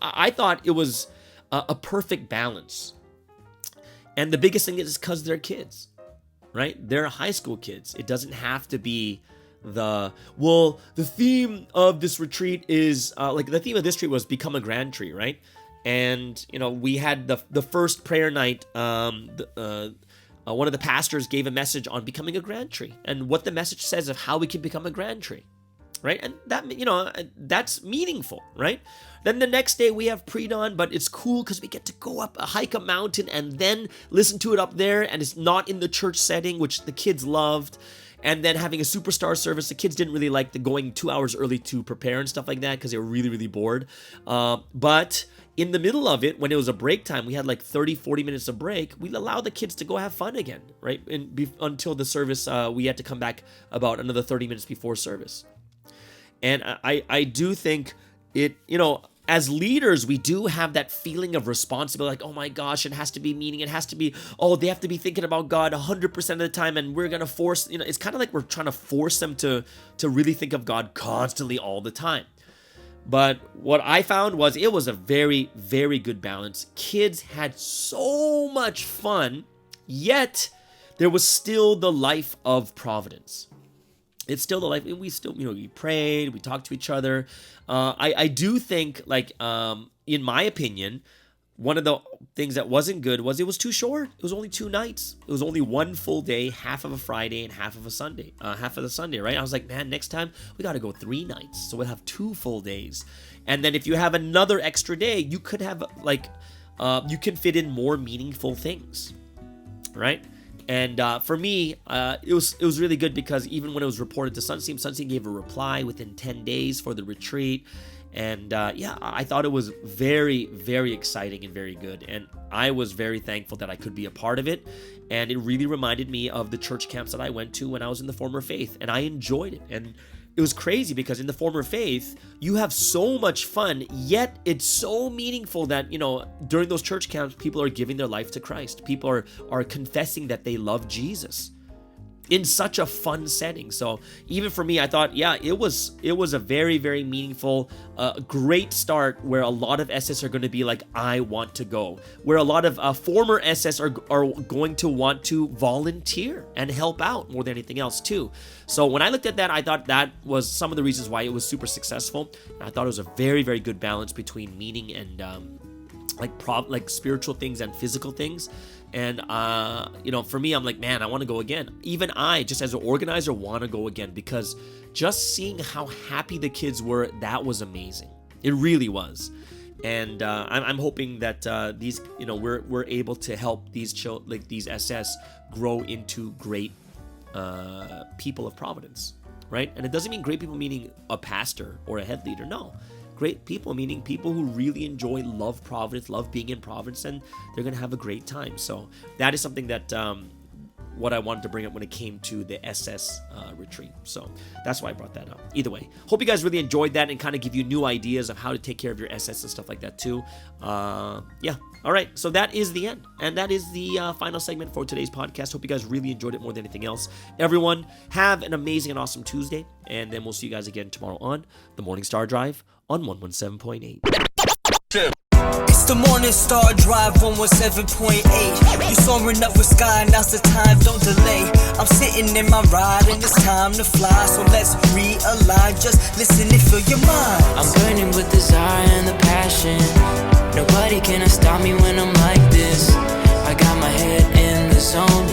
I thought it was a perfect balance. And the biggest thing is because they're kids, right? They're high school kids. It doesn't have to be the theme of this retreat is the theme of this retreat was become a grand tree, right? And we had the first prayer night. One of the pastors gave a message on becoming a grand tree and what the message says of how we can become a grand tree, right? And that that's meaningful, right? Then the next day we have pre-dawn, but it's cool because we get to go up hike a mountain and then listen to it up there, and it's not in the church setting, which the kids loved. And then having a superstar service, the kids didn't really like the going 2 hours early to prepare and stuff like that because they were really, really bored. But in the middle of it, when it was a break time, we had like 30, 40 minutes of break. We allowed the kids to go have fun again, right? Until the service, we had to come back about another 30 minutes before service. And I do think it, as leaders, we do have that feeling of responsibility, like, oh my gosh, it has to be meaning. It has to be, they have to be thinking about God 100% of the time. And we're going to force, it's kind of like we're trying to force them to really think of God constantly all the time. But what I found was it was a very, very good balance. Kids had so much fun, yet there was still the life of Providence. It's still the life. We still, we prayed, we talked to each other. I do think, in my opinion, one of the things that wasn't good was it was too short. It was only 2 nights. It was only one full day, half of a Friday and half of a Sunday, half of the Sunday, right? I was like, man, next time we got to go 3 nights. So we'll have 2 full days. And then if you have another extra day, you could have you can fit in more meaningful things, right? And for me, it was really good because even when it was reported to Sunsteam gave a reply within 10 days for the retreat. And yeah, I thought it was very, very exciting and very good. And I was very thankful that I could be a part of it. And it really reminded me of the church camps that I went to when I was in the former faith. And I enjoyed it. And it was crazy because in the former faith, you have so much fun, yet it's so meaningful that, you know, during those church camps, people are giving their life to Christ. People are confessing that they love Jesus in such a fun setting. So even for me, I thought, yeah, it was a very, very meaningful, great start where a lot of SS are going to be like, I want to go. Where a lot of former SS are going to want to volunteer and help out more than anything else too. So when I looked at that, I thought that was some of the reasons why it was super successful. And I thought it was a very, very good balance between meaning and like spiritual things and physical things. And you know, for me, I'm like, man, I want to go again. Even I, just as an organizer, want to go again because just seeing how happy the kids were, that was amazing. It really was. And I'm hoping that these, you know, we're able to help these these SS grow into great people of Providence, right? And it doesn't mean great people meaning a pastor or a head leader. No. Great people, meaning people who really enjoy, love Providence, love being in Providence, and they're going to have a great time. So that is something that what I wanted to bring up when it came to the SS retreat. So that's why I brought that up. Either way, hope you guys really enjoyed that and kind of give you new ideas of how to take care of your SS and stuff like that too. Yeah. All right. So that is the end. And that is the final segment for today's podcast. Hope you guys really enjoyed it more than anything else. Everyone, have an amazing and awesome Tuesday. And then we'll see you guys again tomorrow on the Morning Star Drive on 117.8. It's the Morning Star Drive 117.8. You soaring up with sky, now's the time, don't delay. I'm sitting in my ride and it's time to fly. So let's realign, just listen and feel your mind. I'm burning with desire and the passion. Nobody can stop me when I'm like this. I got my head in the zone,